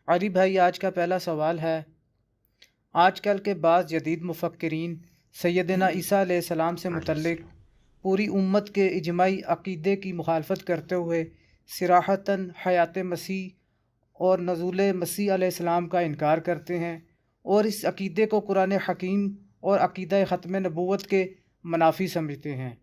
علی بھائی، آج کا پہلا سوال ہے، آج کل کے بعض جدید مفکرین سیدنا عیسیٰ علیہ السلام سے متعلق پوری امت کے اجماعی عقیدے کی مخالفت کرتے ہوئے صراحتاً حیات مسیح اور نزول مسیح علیہ السلام کا انکار کرتے ہیں، اور اس عقیدے کو قرآن حکیم اور عقیدہ ختم نبوت کے منافی سمجھتے ہیں،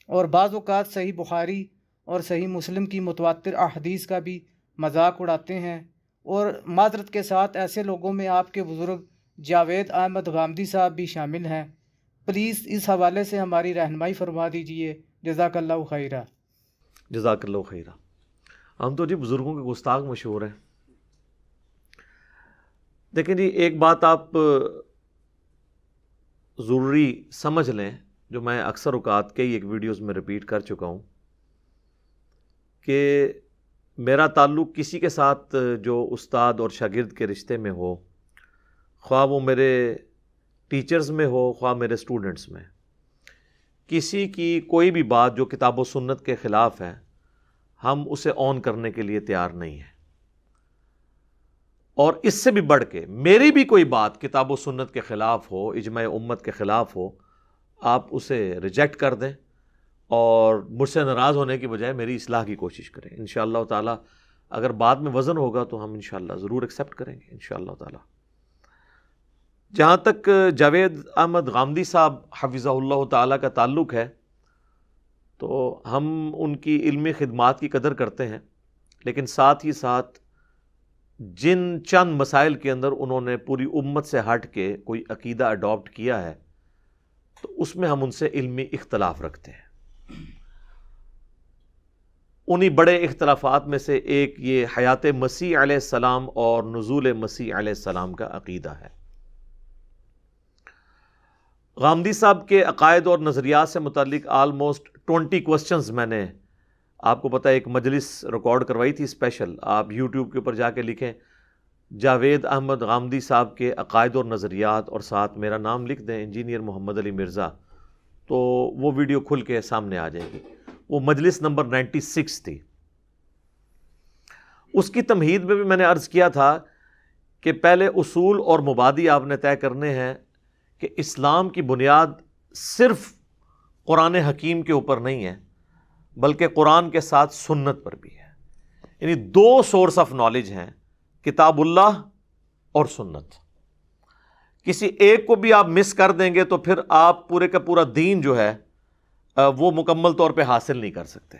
اور بعض اوقات صحیح بخاری اور صحیح مسلم کی متواتر احادیث کا بھی مذاق اڑاتے ہیں۔ اور معذرت کے ساتھ ایسے لوگوں میں آپ کے بزرگ جاوید احمد غامدی صاحب بھی شامل ہیں۔ پلیز اس حوالے سے ہماری رہنمائی فرما دیجئے، جزاک اللہ خیرہ۔ جزاک اللہ خیرہ۔ ہم تو جی بزرگوں کے گستاخ مشہور ہیں۔ دیکھیں جی، ایک بات آپ ضروری سمجھ لیں، جو میں اکثر اوقات کئی ایک ویڈیوز میں ریپیٹ کر چکا ہوں، کہ میرا تعلق کسی کے ساتھ جو استاد اور شاگرد کے رشتے میں ہو، خواہ وہ میرے ٹیچرز میں ہو خواہ میرے سٹوڈنٹس میں، کسی کی کوئی بھی بات جو کتاب و سنت کے خلاف ہے، ہم اسے آن کرنے کے لیے تیار نہیں ہیں۔ اور اس سے بھی بڑھ کے میری بھی کوئی بات کتاب و سنت کے خلاف ہو، اجماع امت کے خلاف ہو، آپ اسے ریجیکٹ کر دیں اور مجھ سے ناراض ہونے کی بجائے میری اصلاح کی کوشش کریں۔ انشاءاللہ تعالی اگر بعد میں وزن ہوگا تو ہم انشاءاللہ ضرور ایکسیپٹ کریں گے انشاءاللہ تعالی۔ جہاں تک جاوید احمد غامدی صاحب حفظہ اللہ تعالی کا تعلق ہے، تو ہم ان کی علمی خدمات کی قدر کرتے ہیں، لیکن ساتھ ہی ساتھ جن چند مسائل کے اندر انہوں نے پوری امت سے ہٹ کے کوئی عقیدہ اڈاپٹ کیا ہے، تو اس میں ہم ان سے علمی اختلاف رکھتے ہیں۔ انہی بڑے اختلافات میں سے ایک یہ حیات مسیح علیہ السلام اور نزول مسیح علیہ السلام کا عقیدہ ہے۔ غامدی صاحب کے عقائد اور نظریات سے متعلق آلموسٹ 20 کوسچنز میں نے آپ کو پتہ ہے ایک مجلس ریکارڈ کروائی تھی اسپیشل۔ آپ یوٹیوب کے اوپر جا کے لکھیں جاوید احمد غامدی صاحب کے عقائد اور نظریات اور ساتھ میرا نام لکھ دیں انجینئر محمد علی مرزا، تو وہ ویڈیو کھل کے سامنے آ جائے گی۔ وہ مجلس نمبر 96 تھی۔ اس کی تمہید میں بھی میں نے عرض کیا تھا کہ پہلے اصول اور مبادی آپ نے طے کرنے ہیں کہ اسلام کی بنیاد صرف قرآن حکیم کے اوپر نہیں ہے، بلکہ قرآن کے ساتھ سنت پر بھی ہے۔ یعنی دو سورس آف نالج ہیں، کتاب اللہ اور سنت۔ کسی ایک کو بھی آپ مس کر دیں گے تو پھر آپ پورے کا پورا دین جو ہے وہ مکمل طور پہ حاصل نہیں کر سکتے۔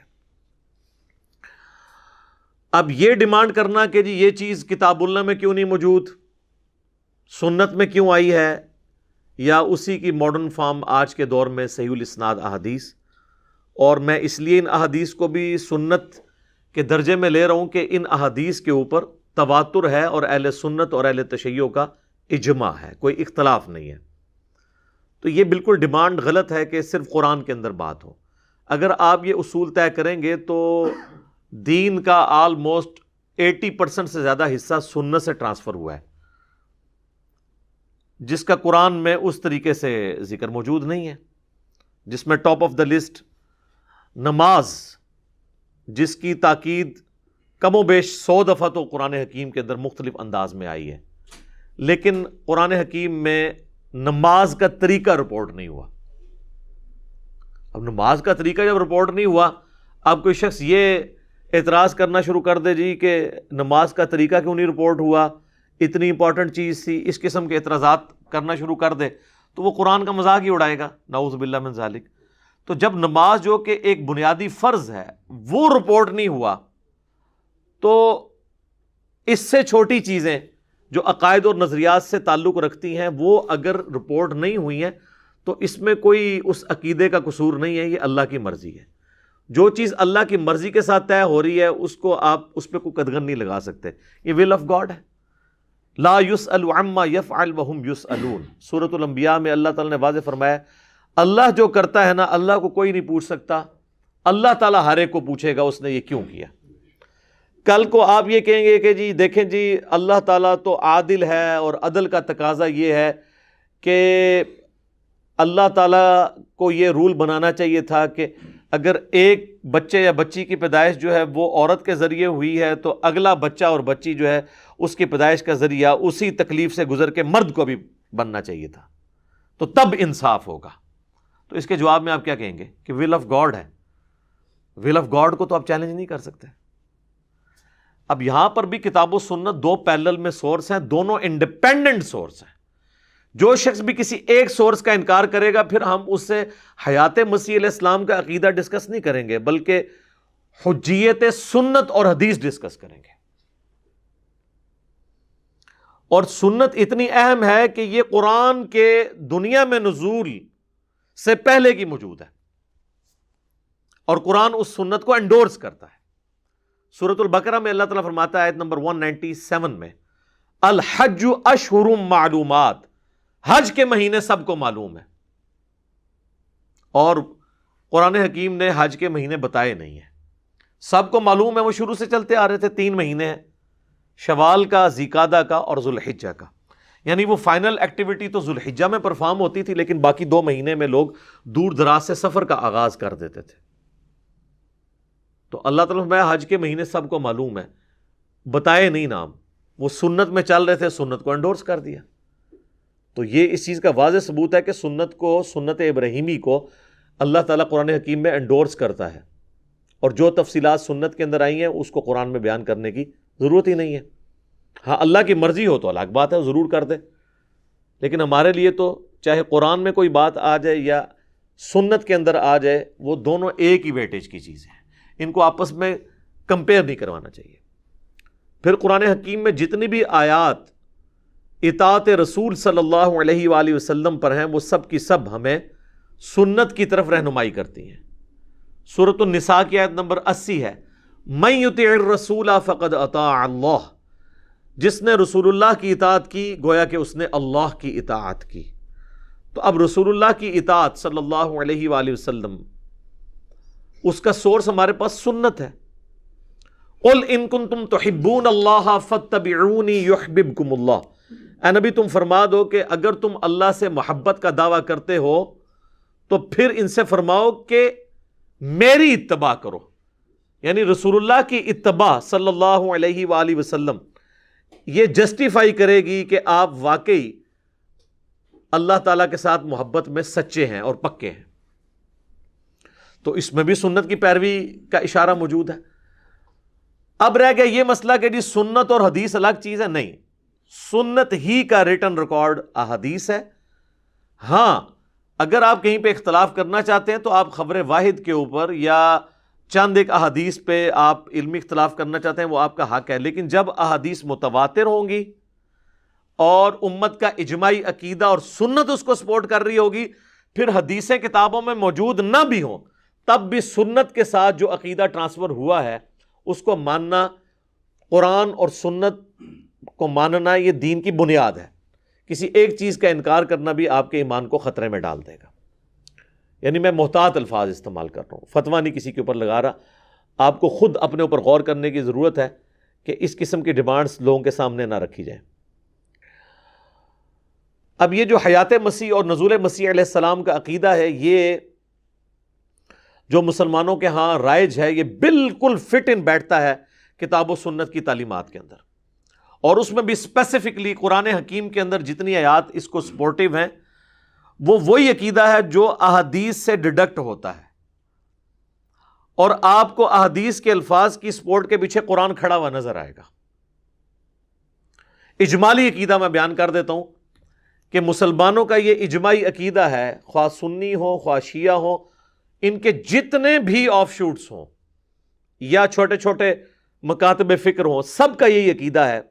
اب یہ ڈیمانڈ کرنا کہ جی یہ چیز کتاب اللہ میں کیوں نہیں موجود، سنت میں کیوں آئی ہے، یا اسی کی ماڈرن فارم آج کے دور میں صحیح الاسناد احادیث، اور میں اس لیے ان احادیث کو بھی سنت کے درجے میں لے رہا ہوں کہ ان احادیث کے اوپر تواتر ہے اور اہل سنت اور اہل تشیع کا اجماع ہے، کوئی اختلاف نہیں ہے۔ تو یہ بالکل ڈیمانڈ غلط ہے کہ صرف قرآن کے اندر بات ہو۔ اگر آپ یہ اصول طے کریں گے تو دین کا آلموسٹ 80% سے زیادہ حصہ سنت سے ٹرانسفر ہوا ہے، جس کا قرآن میں اس طریقے سے ذکر موجود نہیں ہے، جس میں ٹاپ آف دا لسٹ نماز، جس کی تاکید کم و بیش 100 دفعہ تو قرآن حکیم کے اندر مختلف انداز میں آئی ہے، لیکن قرآن حکیم میں نماز کا طریقہ رپورٹ نہیں ہوا۔ اب نماز کا طریقہ جب رپورٹ نہیں ہوا، اب کوئی شخص یہ اعتراض کرنا شروع کر دے جی کہ نماز کا طریقہ کیوں نہیں رپورٹ ہوا، اتنی امپورٹنٹ چیز تھی، اس قسم کے اعتراضات کرنا شروع کر دے تو وہ قرآن کا مذاق ہی اڑائے گا، نعوذ باللہ من ذالک۔ تو جب نماز جو کہ ایک بنیادی فرض ہے وہ رپورٹ نہیں ہوا، تو اس سے چھوٹی چیزیں جو عقائد اور نظریات سے تعلق رکھتی ہیں وہ اگر رپورٹ نہیں ہوئی ہیں تو اس میں کوئی اس عقیدے کا قصور نہیں ہے، یہ اللہ کی مرضی ہے۔ جو چیز اللہ کی مرضی کے ساتھ طے ہو رہی ہے اس کو آپ اس پہ کوئی قدغن نہیں لگا سکتے، یہ ول آف گاڈ ہے۔ لا یسأل عما یفعل وہم یسألون، سورۃ الانبیاء میں اللہ تعالیٰ نے واضح فرمایا اللہ جو کرتا ہے نا، اللہ کو کوئی نہیں پوچھ سکتا، اللہ تعالیٰ ہر ایک کو پوچھے گا اس نے یہ کیوں کیا۔ کل کو آپ یہ کہیں گے کہ جی دیکھیں جی اللہ تعالیٰ تو عادل ہے، اور عدل کا تقاضا یہ ہے کہ اللہ تعالیٰ کو یہ رول بنانا چاہیے تھا کہ اگر ایک بچے یا بچی کی پیدائش جو ہے وہ عورت کے ذریعے ہوئی ہے تو اگلا بچہ اور بچی جو ہے اس کی پیدائش کا ذریعہ اسی تکلیف سے گزر کے مرد کو بھی بننا چاہیے تھا، تو تب انصاف ہوگا۔ تو اس کے جواب میں آپ کیا کہیں گے کہ ول آف گاڈ ہے، ول آف گاڈ کو تو آپ چیلنج نہیں کر سکتے۔ اب یہاں پر بھی کتاب و سنت دو پیرلل میں سورس ہیں، دونوں انڈیپینڈنٹ سورس ہیں۔ جو شخص بھی کسی ایک سورس کا انکار کرے گا پھر ہم اس سے حیات مسیح علیہ السلام کا عقیدہ ڈسکس نہیں کریں گے، بلکہ حجیت سنت اور حدیث ڈسکس کریں گے۔ اور سنت اتنی اہم ہے کہ یہ قرآن کے دنیا میں نزول سے پہلے کی موجود ہے، اور قرآن اس سنت کو انڈورس کرتا ہے۔ سورۃ البقرہ میں اللہ تعالیٰ فرماتا ہے آیت نمبر 197 میں، الحج اشہر معلومات، حج کے مہینے سب کو معلوم ہے، اور قرآن حکیم نے حج کے مہینے بتائے نہیں ہیں۔ سب کو معلوم ہے، وہ شروع سے چلتے آ رہے تھے، 3 مہینے ہیں، شوال کا، ذیقعدہ کا اور ذوالحجہ کا، یعنی وہ فائنل ایکٹیویٹی تو ذوالحجہ میں پرفارم ہوتی تھی، لیکن باقی 2 مہینے میں لوگ دور دراز سے سفر کا آغاز کر دیتے تھے۔ تو اللہ تعالیٰ میں حج کے مہینے سب کو معلوم ہے، بتائے نہیں نام، وہ سنت میں چل رہے تھے، سنت کو انڈورس کر دیا۔ تو یہ اس چیز کا واضح ثبوت ہے کہ سنت کو، سنت ابراہیمی کو اللہ تعالیٰ قرآن حکیم میں انڈورس کرتا ہے، اور جو تفصیلات سنت کے اندر آئی ہیں اس کو قرآن میں بیان کرنے کی ضرورت ہی نہیں ہے۔ ہاں اللہ کی مرضی ہو تو الگ بات ہے، ضرور کر دے، لیکن ہمارے لیے تو چاہے قرآن میں کوئی بات آ جائے یا سنت کے اندر آ جائے، وہ دونوں ایک ہی ویٹیج کی چیزیں ہیں، ان کو آپس میں کمپیئر نہیں کروانا چاہیے۔ پھر قرآن حکیم میں جتنی بھی آیات اطاعت رسول صلی اللہ علیہ وآلہ وسلم پر ہیں، وہ سب کی سب ہمیں سنت کی طرف رہنمائی کرتی ہیں۔ سورۃ النساء کی آیت نمبر 80 ہے، من یطع الرسول فقد اطاع اللہ، جس نے رسول اللہ کی اطاعت کی گویا کہ اس نے اللہ کی اطاعت کی۔ تو اب رسول اللہ کی اطاعت صلی اللہ علیہ وآلہ وسلم، اس کا سورس ہمارے پاس سنت ہے۔ قل ان کنتم تحبون اللہ فاتبعونی یحببکم اللہ، اے نبی تم فرما دو کہ اگر تم اللہ سے محبت کا دعویٰ کرتے ہو تو پھر ان سے فرماؤ کہ میری اتباع کرو، یعنی رسول اللہ کی اتباع صلی اللہ علیہ وآلہ وسلم یہ جسٹیفائی کرے گی کہ آپ واقعی اللہ تعالیٰ کے ساتھ محبت میں سچے ہیں اور پکے ہیں۔ تو اس میں بھی سنت کی پیروی کا اشارہ موجود ہے۔ اب رہ گیا یہ مسئلہ کہ جی سنت اور حدیث الگ چیز ہے، نہیں، سنت ہی کا ریٹن ریکارڈ احادیث ہے۔ ہاں اگر آپ کہیں پہ اختلاف کرنا چاہتے ہیں تو آپ خبر واحد کے اوپر یا چند ایک احادیث پہ آپ علمی اختلاف کرنا چاہتے ہیں، وہ آپ کا حق ہے، لیکن جب احادیث متواتر ہوں گی اور امت کا اجماعی عقیدہ اور سنت اس کو سپورٹ کر رہی ہوگی، پھر حدیثیں کتابوں میں موجود نہ بھی ہوں تب بھی سنت کے ساتھ جو عقیدہ ٹرانسفر ہوا ہے اس کو ماننا، قرآن اور سنت کو ماننا، یہ دین کی بنیاد ہے۔ کسی ایک چیز کا انکار کرنا بھی آپ کے ایمان کو خطرے میں ڈال دے گا۔ یعنی میں محتاط الفاظ استعمال کر رہا ہوں، فتویٰ نہیں کسی کے اوپر لگا رہا، آپ کو خود اپنے اوپر غور کرنے کی ضرورت ہے کہ اس قسم کی ڈیمانڈز لوگوں کے سامنے نہ رکھی جائیں۔ اب یہ جو حیات مسیح اور نزول مسیح علیہ السلام کا عقیدہ ہے، یہ جو مسلمانوں کے ہاں رائج ہے، یہ بالکل فٹ ان بیٹھتا ہے کتاب و سنت کی تعلیمات کے اندر، اور اس میں بھی اسپیسیفکلی قرآن حکیم کے اندر جتنی آیات اس کو سپورٹیو ہیں وہ وہی عقیدہ ہے جو احادیث سے ڈیڈکٹ ہوتا ہے، اور آپ کو احادیث کے الفاظ کی سپورٹ کے پیچھے قرآن کھڑا ہوا نظر آئے گا۔ اجمالی عقیدہ میں بیان کر دیتا ہوں کہ مسلمانوں کا یہ اجماعی عقیدہ ہے، خواہ سنی ہو خواہ شیعہ ہو، ان کے جتنے بھی آف شوٹس ہوں یا چھوٹے چھوٹے مکاتب فکر ہوں، سب کا یہی عقیدہ ہے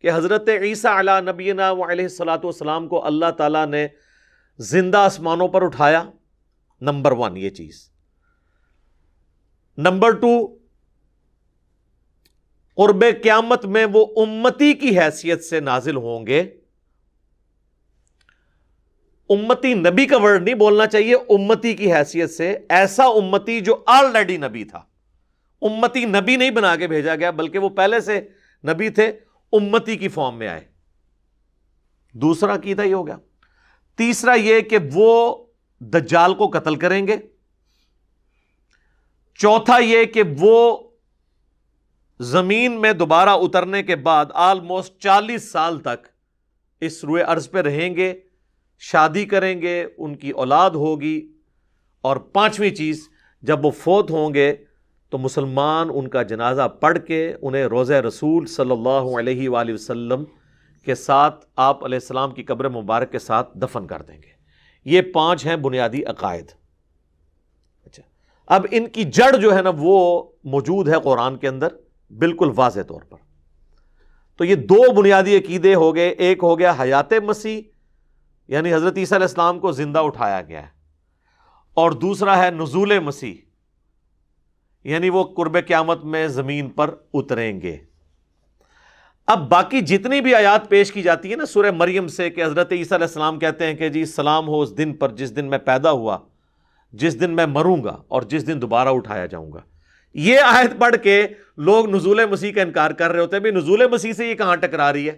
کہ حضرت عیسیٰ علی نبینا علیہ الصلاۃ والسلام کو اللہ تعالیٰ نے زندہ آسمانوں پر اٹھایا، نمبر 1 یہ چیز۔ نمبر 2، قرب قیامت میں وہ امتی کی حیثیت سے نازل ہوں گے۔ امتی نبی کا ورڈ نہیں بولنا چاہیے، امتی کی حیثیت سے، ایسا امتی جو آلریڈی نبی تھا۔ امتی نبی نہیں بنا کے بھیجا گیا بلکہ وہ پہلے سے نبی تھے، امتی کی فارم میں آئے۔ دوسرا عقیدہ یہ ہو گیا۔ تیسرا یہ کہ وہ دجال کو قتل کریں گے، چوتھا یہ کہ وہ زمین میں دوبارہ اترنے کے بعد آلموسٹ 40 سال تک اس روئے ارض پہ رہیں گے، شادی کریں گے، ان کی اولاد ہوگی، اور پانچویں چیز، جب وہ فوت ہوں گے تو مسلمان ان کا جنازہ پڑھ کے انہیں روضہ رسول صلی اللہ علیہ وآلہ وسلم کے ساتھ آپ علیہ السلام کی قبر مبارک کے ساتھ دفن کر دیں گے۔ یہ 5 ہیں بنیادی عقائد۔ اچھا، اب ان کی جڑ جو ہے نا وہ موجود ہے قرآن کے اندر بالکل واضح طور پر۔ تو یہ 2 بنیادی عقیدے ہو گئے، ایک ہو گیا حیات مسیح، یعنی حضرت عیسیٰ علیہ السلام کو زندہ اٹھایا گیا ہے، اور دوسرا ہے نزول مسیح، یعنی وہ قرب قیامت میں زمین پر اتریں گے۔ اب باقی جتنی بھی آیات پیش کی جاتی ہے نا سورہ مریم سے، کہ حضرت عیسیٰ علیہ السلام کہتے ہیں کہ جی سلام ہو اس دن پر جس دن میں پیدا ہوا، جس دن میں مروں گا اور جس دن دوبارہ اٹھایا جاؤں گا، یہ آیت پڑھ کے لوگ نزول مسیح کا انکار کر رہے ہوتے ہیں۔ بھی نزول مسیح سے یہ کہاں ٹکرا رہی ہے؟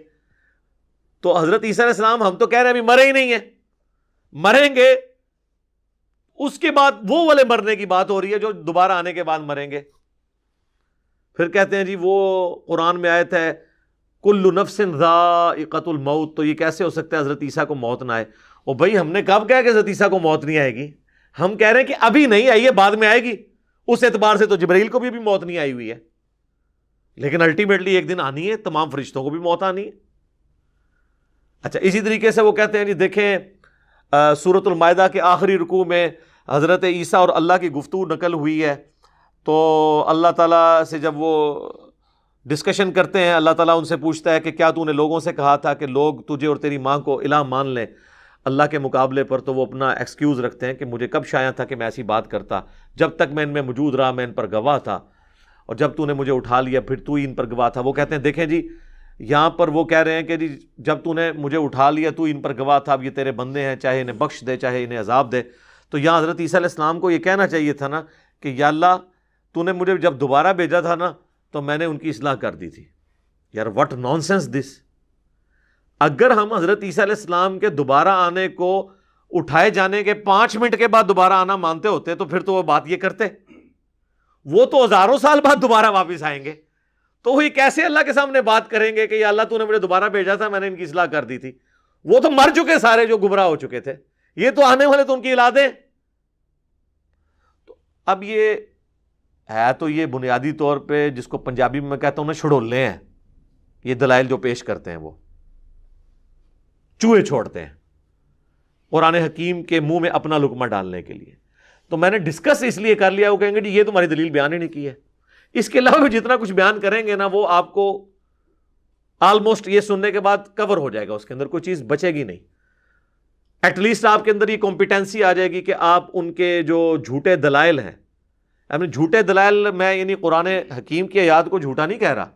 تو حضرت عیسیٰ علیہ السلام ہم تو کہہ رہے ہیں ابھی مرے ہی نہیں ہیں، مریں گے، اس کے بعد وہ والے مرنے کی بات ہو رہی ہے جو دوبارہ آنے کے بعد مریں گے۔ پھر کہتے ہیں جی وہ قرآن میں آیت ہے کل نفس ذائقۃ الموت، تو یہ کیسے ہو سکتا ہے حضرت عیسیٰ کو موت نہ آئے؟ او بھائی ہم نے کب کہا کہ حضرت عیسیٰ کو موت نہیں آئے گی؟ ہم کہہ رہے ہیں کہ ابھی نہیں آئی ہے، بعد میں آئے گی۔ اس اعتبار سے تو جبرائیل کو بھی موت نہیں آئی ہوئی ہے، لیکن الٹیمیٹلی ایک دن آنی ہے، تمام فرشتوں کو بھی موت آنی ہے۔ اچھا، اسی طریقے سے وہ کہتے ہیں جی دیکھیں سورۃ المائدہ کے آخری رکوع میں حضرت عیسیٰ اور اللہ کی گفتگو نقل ہوئی ہے، تو اللہ تعالیٰ سے جب وہ ڈسکشن کرتے ہیں، اللہ تعالیٰ ان سے پوچھتا ہے کہ کیا تو نے لوگوں سے کہا تھا کہ لوگ تجھے اور تیری ماں کو الہ مان لیں اللہ کے مقابلے پر؟ تو وہ اپنا ایکسکیوز رکھتے ہیں کہ مجھے کب شایع تھا کہ میں ایسی بات کرتا، جب تک میں ان میں موجود رہا میں ان پر گواہ تھا، اور جب تو نے مجھے اٹھا لیا پھر تو ہی ان پر گواہ تھا۔ وہ کہتے ہیں دیکھیں جی یہاں پر وہ کہہ رہے ہیں کہ جی جب تو نے مجھے اٹھا لیا تو ان پر گواہ تھا، اب یہ تیرے بندے ہیں، چاہے انہیں بخش دے چاہے انہیں عذاب دے۔ تو یہاں حضرت عیسیٰ علیہ السلام کو یہ کہنا چاہیے تھا نا کہ یا اللہ تو نے مجھے جب دوبارہ بھیجا تھا نا تو میں نے ان کی اصلاح کر دی تھی۔ یار واٹ نانسنس دس! اگر ہم حضرت عیسیٰ علیہ السلام کے دوبارہ آنے کو اٹھائے جانے کے 5 منٹ کے بعد دوبارہ آنا مانتے ہوتے تو پھر تو وہ بات یہ کرتے، وہ تو ہزاروں سال بعد دوبارہ واپس آئیں گے، تو وہ کیسے اللہ کے سامنے بات کریں گے کہ یا اللہ تو نے مجھے دوبارہ بھیجا تھا میں نے ان کی اصلاح کر دی تھی؟ وہ تو مر چکے سارے جو گمراہ ہو چکے تھے، یہ تو آنے والے تو ان کی اولادیں۔ تو اب یہ ہے تو یہ بنیادی طور پہ جس کو پنجابی میں کہتا ہوں نا چھڑولے ہیں، یہ دلائل جو پیش کرتے ہیں وہ چوہے چھوڑتے ہیں قرآن حکیم کے منہ میں اپنا لقمہ ڈالنے کے لیے۔ تو میں نے ڈسکس اس لیے کر لیا، وہ کہیں گے جی یہ تمہاری دلیل بیان ہی نہیں کی ہے۔ اس کے علاوہ بھی جتنا کچھ بیان کریں گے نا وہ آپ کو آلموسٹ یہ سننے کے بعد کور ہو جائے گا، اس کے اندر کوئی چیز بچے گی نہیں۔ ایٹ لیسٹ آپ کے اندر یہ کمپیٹنسی آ جائے گی کہ آپ ان کے جو جھوٹے دلائل ہیں، جھوٹے دلائل میں یعنی قرآن حکیم کی آیات کو جھوٹا نہیں کہہ رہا،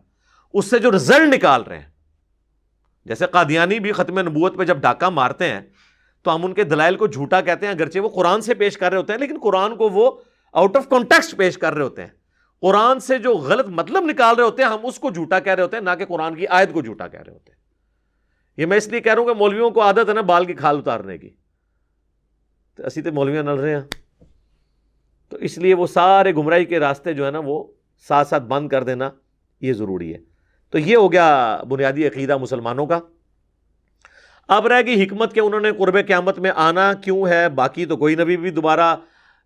اس سے جو رزلٹ نکال رہے ہیں، جیسے قادیانی بھی ختم نبوت پہ جب ڈاکہ مارتے ہیں تو ہم ان کے دلائل کو جھوٹا کہتے ہیں، اگرچہ وہ قرآن سے پیش کر رہے ہوتے ہیں لیکن قرآن کو وہ آؤٹ آف کانٹیکسٹ پیش کر رہے ہوتے ہیں، قرآن سے جو غلط مطلب نکال رہے ہوتے ہیں ہم اس کو جھوٹا کہہ رہے ہوتے ہیں، نہ کہ قرآن کی آیت کو جھوٹا کہہ رہے ہوتے ہیں۔ یہ میں اس لیے کہہ رہا ہوں کہ مولویوں کو عادت ہے نا بال کی کھال اتارنے کی، تو اسی تے مولویاں نل رہے ہیں، تو اس لیے وہ سارے گمراہی کے راستے جو ہے نا وہ ساتھ ساتھ بند کر دینا یہ ضروری ہے۔ تو یہ ہو گیا بنیادی عقیدہ مسلمانوں کا۔ اب رہ گئی حکمت کہ انہوں نے قرب قیامت میں آنا کیوں ہے، باقی تو کوئی نبی بھی دوبارہ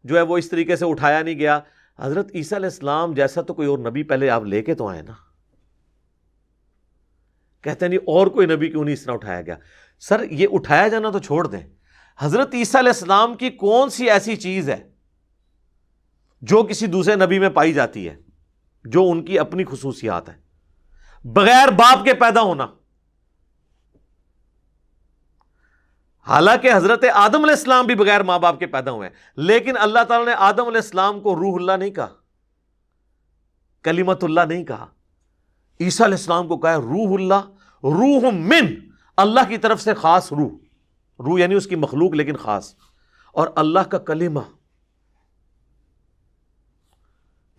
جو ہے وہ اس طریقے سے اٹھایا نہیں گیا۔ حضرت عیسیٰ علیہ السلام جیسا تو کوئی اور نبی پہلے آپ لے کے تو آئے نا، کہتے ہیں نہیں اور کوئی نبی کیوں نہیں اس طرح اٹھایا گیا؟ سر یہ اٹھایا جانا تو چھوڑ دیں، حضرت عیسیٰ علیہ السلام کی کون سی ایسی چیز ہے جو کسی دوسرے نبی میں پائی جاتی ہے، جو ان کی اپنی خصوصیات ہیں؟ بغیر باپ کے پیدا ہونا، حالانکہ حضرت آدم علیہ السلام بھی بغیر ماں باپ کے پیدا ہوئے ہیں، لیکن اللہ تعالیٰ نے آدم علیہ السلام کو روح اللہ نہیں کہا، کلمت اللہ نہیں کہا، عیسیٰ علیہ السلام کو کہا روح اللہ، روح من اللہ کی طرف سے خاص روح یعنی اس کی مخلوق لیکن خاص، اور اللہ کا کلمہ،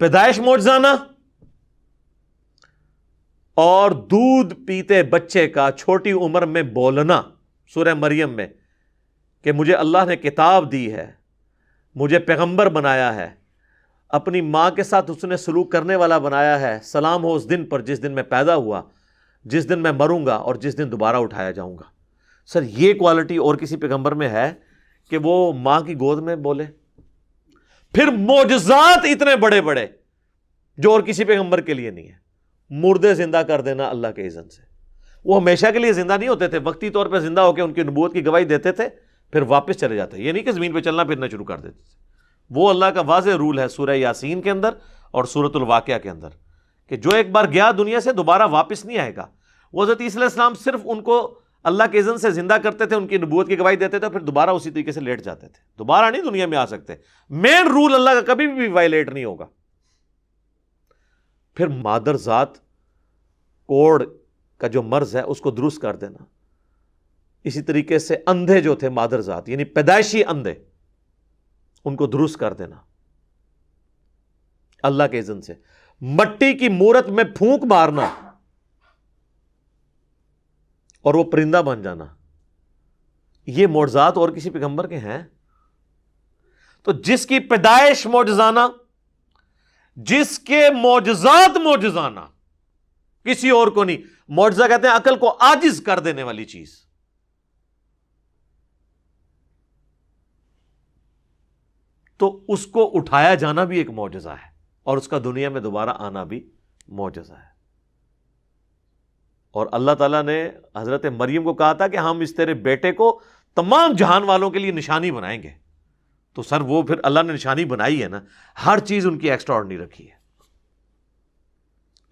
پیدائش معجزانہ، اور دودھ پیتے بچے کا چھوٹی عمر میں بولنا سورہ مریم میں کہ مجھے اللہ نے کتاب دی ہے، مجھے پیغمبر بنایا ہے، اپنی ماں کے ساتھ اس نے سلوک کرنے والا بنایا ہے، سلام ہو اس دن پر جس دن میں پیدا ہوا، جس دن میں مروں گا اور جس دن دوبارہ اٹھایا جاؤں گا۔ سر یہ کوالٹی اور کسی پیغمبر میں ہے کہ وہ ماں کی گود میں بولے؟ پھر معجزات اتنے بڑے بڑے جو اور کسی پیغمبر کے لیے نہیں ہے، مردے زندہ کر دینا اللہ کے اذن سے۔ وہ ہمیشہ کے لیے زندہ نہیں ہوتے تھے، وقتی طور پہ زندہ ہو کے ان کی نبوت کی گواہی دیتے تھے، پھر واپس چلے جاتے۔ یہ نہیں کہ زمین پہ چلنا پھرنا شروع کر دیتے تھے۔ وہ اللہ کا واضح رول ہے سورہ یاسین کے اندر اور سورۃ الواقعہ کے اندر کہ جو ایک بار گیا دنیا سے دوبارہ واپس نہیں آئے گا۔ وہ حضرت عیسیٰ علیہ السلام صرف ان کو اللہ کے اذن سے زندہ کرتے تھے، ان کی نبوت کی گواہی دیتے تھے، پھر دوبارہ اسی طریقے سے لیٹ جاتے تھے، دوبارہ نہیں دنیا میں آ سکتے۔ مین رول اللہ کا کبھی بھی وائلیٹ نہیں ہوگا۔ پھر مادر ذات کوڑ کا جو مرض ہے اس کو درست کر دینا، اسی طریقے سے اندھے جو تھے مادر ذات یعنی پیدائشی اندھے، ان کو درست کر دینا اللہ کے اذن سے۔ مٹی کی مورت میں پھونک مارنا اور وہ پرندہ بن جانا، یہ معجزات اور کسی پیغمبر کے ہیں؟ تو جس کی پیدائش معجزانہ، جس کے معجزات معجزانہ، کسی اور کو نہیں۔ معجزہ کہتے ہیں عقل کو عاجز کر دینے والی چیز۔ تو اس کو اٹھایا جانا بھی ایک معجزہ ہے اور اس کا دنیا میں دوبارہ آنا بھی معجزہ ہے۔ اور اللہ تعالیٰ نے حضرت مریم کو کہا تھا کہ ہم اس تیرے بیٹے کو تمام جہان والوں کے لیے نشانی بنائیں گے۔ تو سر وہ پھر اللہ نے نشانی بنائی ہے نا، ہر چیز ان کی ایکسٹرا آرڈنری رکھی ہے۔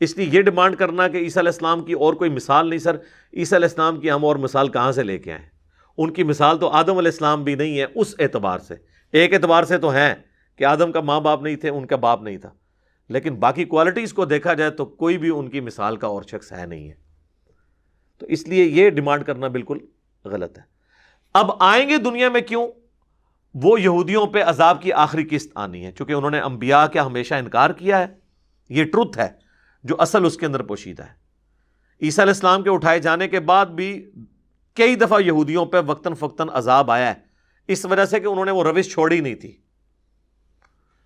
اس لیے یہ ڈیمانڈ کرنا کہ عیسیٰ علیہ السلام کی اور کوئی مثال نہیں، سر عیسیٰ علیہ السلام کی ہم اور مثال کہاں سے لے کے آئیں؟ ان کی مثال تو آدم علیہ السلام بھی نہیں ہے اس اعتبار سے، ایک اعتبار سے تو ہیں کہ آدم کا ماں باپ نہیں تھے، ان کا باپ نہیں تھا، لیکن باقی کوالٹیز کو دیکھا جائے تو کوئی بھی ان کی مثال کا اور شخص ہے نہیں ہے۔ تو اس لیے یہ ڈیمانڈ کرنا بالکل غلط ہے۔ اب آئیں گے دنیا میں کیوں؟ وہ یہودیوں پہ عذاب کی آخری قسط آنی ہے، چونکہ انہوں نے انبیاء کا ہمیشہ انکار کیا ہے۔ یہ ٹروتھ ہے جو اصل اس کے اندر پوشیدہ ہے۔ عیسیٰ علیہ السلام کے اٹھائے جانے کے بعد بھی کئی دفعہ یہودیوں پہ وقتاً فوقتاً عذاب آیا ہے، اس وجہ سے کہ انہوں نے وہ روش چھوڑی نہیں تھی۔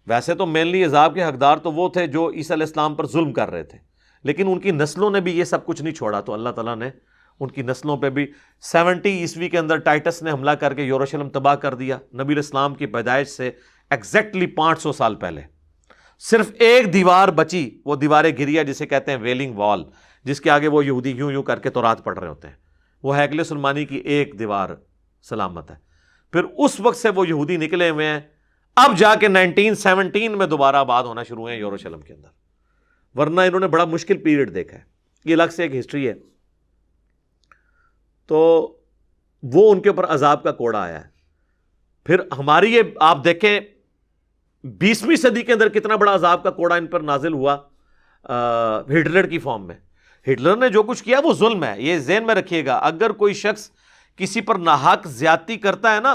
ویسے تو مینلی عذاب کے حقدار تو وہ تھے جو عیسیٰ علیہ السلام پر ظلم کر رہے تھے، لیکن ان کی نسلوں نے بھی یہ سب کچھ نہیں چھوڑا، تو اللہ تعالیٰ نے ان کی نسلوں پہ بھی 70 عیسوی کے اندر ٹائٹس نے حملہ کر کے یروشلم تباہ کر دیا۔ نبی علیہ السلام کی پیدائش سے ایگزیکٹلی 500 سال پہلے صرف ایک دیوار بچی، وہ دیوار گریا جسے کہتے ہیں ویلنگ وال، جس کے آگے وہ یہودی یوں یوں کر کے تورات پڑھ رہے ہوتے ہیں، وہ ہیکل سلمانی کی ایک دیوار سلامت ہے۔ پھر اس وقت سے وہ یہودی نکلے ہوئے ہیں، اب جا کے 1917 میں دوبارہ آباد ہونا شروع ہوئے ہیں یروشلم کے اندر، ورنہ انہوں نے بڑا مشکل پیریڈ دیکھا ہے۔ یہ الگ سے ایک ہسٹری ہے۔ تو وہ ان کے اوپر عذاب کا کوڑا آیا ہے۔ پھر ہماری یہ آپ دیکھیں 20ویں صدی کے اندر کتنا بڑا عذاب کا کوڑا ان پر نازل ہوا ہٹلر کی فارم میں۔ ہٹلر نے جو کچھ کیا وہ ظلم ہے، یہ ذہن میں رکھیے گا۔ اگر کوئی شخص کسی پر ناحق زیادتی کرتا ہے نا،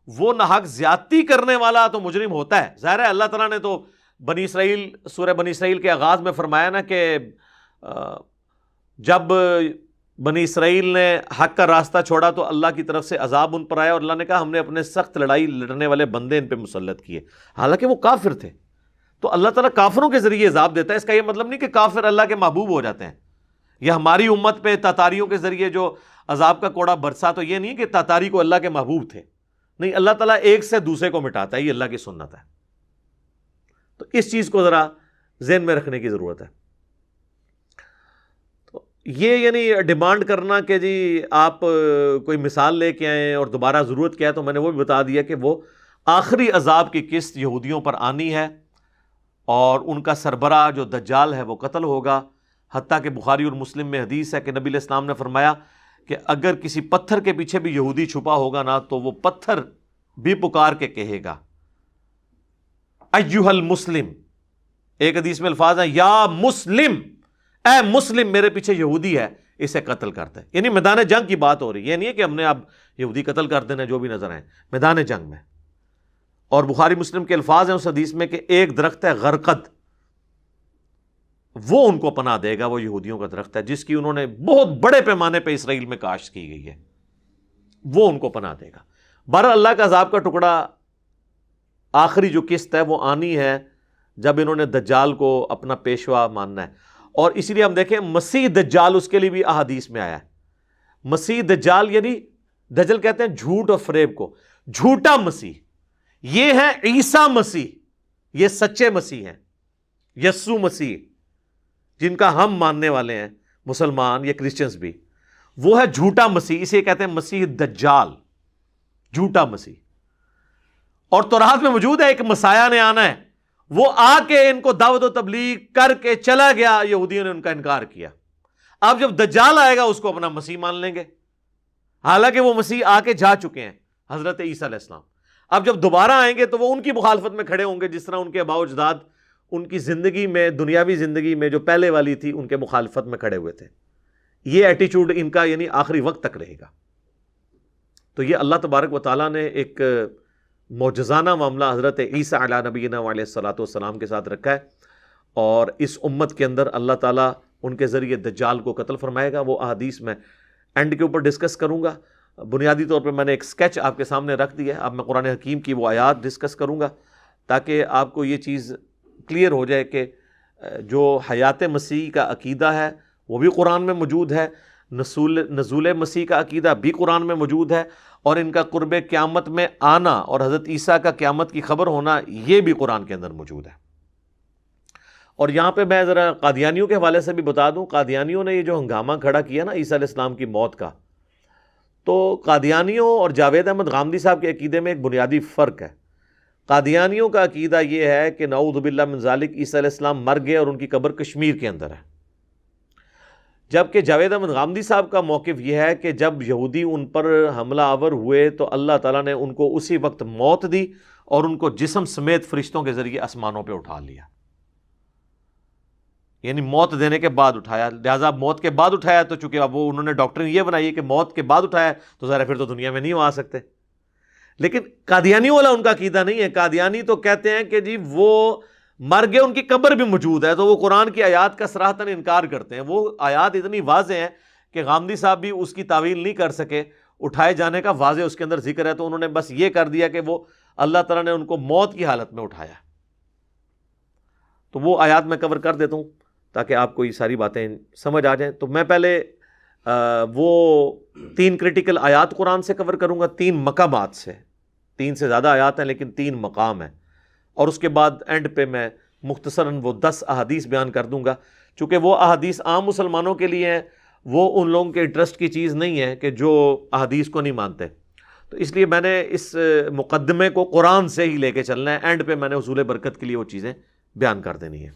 وہ ناحق زیادتی کرنے والا تو مجرم ہوتا ہے۔ ظاہر ہے اللہ تعالیٰ نے تو بنی اسرائیل، سورہ بنی اسرائیل کے آغاز میں فرمایا نا کہ جب بنی اسرائیل نے حق کا راستہ چھوڑا تو اللہ کی طرف سے عذاب ان پر آیا، اور اللہ نے کہا ہم نے اپنے سخت لڑائی لڑنے والے بندے ان پہ مسلط کیے، حالانکہ وہ کافر تھے۔ تو اللہ تعالیٰ کافروں کے ذریعے عذاب دیتا ہے، اس کا یہ مطلب نہیں کہ کافر اللہ کے محبوب ہو جاتے ہیں۔ یا ہماری امت پہ تاتاریوں کے ذریعے جو عذاب کا کوڑا برسا، تو یہ نہیں کہ تاتاری کو اللہ کے محبوب تھے، نہیں، اللہ تعالیٰ ایک سے دوسرے کو مٹاتا ہے، یہ اللہ کی سنت ہے۔ تو اس چیز کو ذرا ذہن میں رکھنے کی ضرورت ہے۔ تو یہ یعنی ڈیمانڈ کرنا کہ جی آپ کوئی مثال لے کے آئیں اور دوبارہ ضرورت کیا ہے، تو میں نے وہ بھی بتا دیا کہ وہ آخری عذاب کی قسط یہودیوں پر آنی ہے، اور ان کا سربراہ جو دجال ہے وہ قتل ہوگا۔ حتیٰ کہ بخاری اور مسلم میں حدیث ہے کہ نبی علیہ السلام نے فرمایا کہ اگر کسی پتھر کے پیچھے بھی یہودی چھپا ہوگا نا، تو وہ پتھر بھی پکار کے کہے گا ایھا المسلم، ایک حدیث میں الفاظ ہیں یا مسلم، اے مسلم میرے پیچھے یہودی ہے، اسے قتل کرتا ہے۔ یعنی میدان جنگ کی بات ہو رہی ہے، یہ نہیں ہے کہ ہم نے اب یہودی قتل کر دینا جو بھی نظر آئے، میدان جنگ میں۔ اور بخاری مسلم کے الفاظ ہیں اس حدیث میں کہ ایک درخت ہے غرقد، وہ ان کو پناہ دے گا، وہ یہودیوں کا درخت ہے جس کی انہوں نے بہت بڑے پیمانے پہ اسرائیل میں کاشت کی گئی ہے، وہ ان کو پناہ دے گا۔ بہرحال اللہ کا عذاب کا ٹکڑا آخری جو قسط ہے وہ آنی ہے جب انہوں نے دجال کو اپنا پیشوا ماننا ہے. اور اسی لیے ہم دیکھیں مسیح دجال، اس کے لیے بھی احادیث میں آیا ہے. مسیح دجال یعنی دجل کہتے ہیں جھوٹ اور فریب کو، جھوٹا مسیح. یہ ہے عیسیٰ مسیح، یہ سچے مسیح ہیں. یسوع مسیح جن کا ہم ماننے والے ہیں مسلمان یا کرسچنز بھی، وہ ہے جھوٹا مسیح. اسے کہتے ہیں مسیح دجال، جھوٹا مسیح. اور تورات میں موجود ہے ایک مسیح نے آنا ہے، وہ آ کے ان کو دعوت و تبلیغ کر کے چلا گیا، یہودیوں نے ان کا انکار کیا. اب جب دجال آئے گا اس کو اپنا مسیح مان لیں گے، حالانکہ وہ مسیح آ کے جا چکے ہیں، حضرت عیسیٰ علیہ السلام. اب جب دوبارہ آئیں گے تو وہ ان کی مخالفت میں کھڑے ہوں گے، جس طرح ان کے آباء و اجداد ان کی زندگی میں، دنیاوی زندگی میں جو پہلے والی تھی، ان کے مخالفت میں کھڑے ہوئے تھے. یہ ایٹیچیوڈ ان کا یعنی آخری وقت تک رہے گا. تو یہ اللہ تبارک و تعالیٰ نے ایک معجزانہ معاملہ حضرت عیسیٰ علیہ نبینا علیہ الصلوۃ والسلام کے ساتھ رکھا ہے، اور اس امت کے اندر اللہ تعالیٰ ان کے ذریعے دجال کو قتل فرمائے گا. وہ احادیث میں اینڈ کے اوپر ڈسکس کروں گا. بنیادی طور پر میں نے ایک سکیچ آپ کے سامنے رکھ دیا ہے. اب میں قرآن حکیم کی وہ آیات ڈسکس کروں گا تاکہ آپ کو یہ چیز کلیئر ہو جائے کہ جو حیات مسیح کا عقیدہ ہے وہ بھی قرآن میں موجود ہے، نزول مسیح کا عقیدہ بھی قرآن میں موجود ہے، اور ان کا قرب قیامت میں آنا اور حضرت عیسیٰ کا قیامت کی خبر ہونا یہ بھی قرآن کے اندر موجود ہے. اور یہاں پہ میں ذرا قادیانیوں کے حوالے سے بھی بتا دوں، قادیانیوں نے یہ جو ہنگامہ کھڑا کیا نا عیسیٰ علیہ السلام کی موت کا، تو قادیانیوں اور جاوید احمد غامدی صاحب کے عقیدے میں ایک بنیادی فرق ہے. قادیانیوں کا عقیدہ یہ ہے کہ نعوذ باللہ من ذالک عیسیٰ علیہ السلام مر گئے اور ان کی قبر کشمیر کے اندر ہے، جبکہ جاوید احمد غامدی صاحب کا موقف یہ ہے کہ جب یہودی ان پر حملہ آور ہوئے تو اللہ تعالیٰ نے ان کو اسی وقت موت دی اور ان کو جسم سمیت فرشتوں کے ذریعے آسمانوں پہ اٹھا لیا. یعنی موت دینے کے بعد اٹھایا. لہٰذا موت کے بعد اٹھایا تو چونکہ اب وہ انہوں نے ڈاکٹرین یہ بنائی ہے کہ موت کے بعد اٹھایا تو ظاہر پھر تو دنیا میں نہیں آ سکتے. لیکن قادیانیوں والا ان کا عقیدہ نہیں ہے. قادیانی تو کہتے ہیں کہ جی وہ مر گئے، ان کی قبر بھی موجود ہے، تو وہ قرآن کی آیات کا صراحتاً انکار کرتے ہیں. وہ آیات اتنی واضح ہیں کہ غامدی صاحب بھی اس کی تعویل نہیں کر سکے. اٹھائے جانے کا واضح اس کے اندر ذکر ہے، تو انہوں نے بس یہ کر دیا کہ وہ اللہ تعالیٰ نے ان کو موت کی حالت میں اٹھایا. تو وہ آیات میں کور کر دیتا ہوں تاکہ آپ کو یہ ساری باتیں سمجھ آ جائیں. تو میں پہلے وہ 3 کریٹیکل آیات قرآن سے کور کروں گا، 3 مقامات سے. 3 سے زیادہ آیات ہیں لیکن 3 مقام ہیں، اور اس کے بعد اینڈ پہ میں مختصراً وہ 10 احادیث بیان کر دوں گا. چونکہ وہ احادیث عام مسلمانوں کے لیے ہیں، وہ ان لوگوں کے انٹرسٹ کی چیز نہیں ہے کہ جو احادیث کو نہیں مانتے. تو اس لیے میں نے اس مقدمے کو قرآن سے ہی لے کے چلنا ہے، اینڈ پہ میں نے حصول برکت کے لیے وہ چیزیں بیان کر دینی ہیں.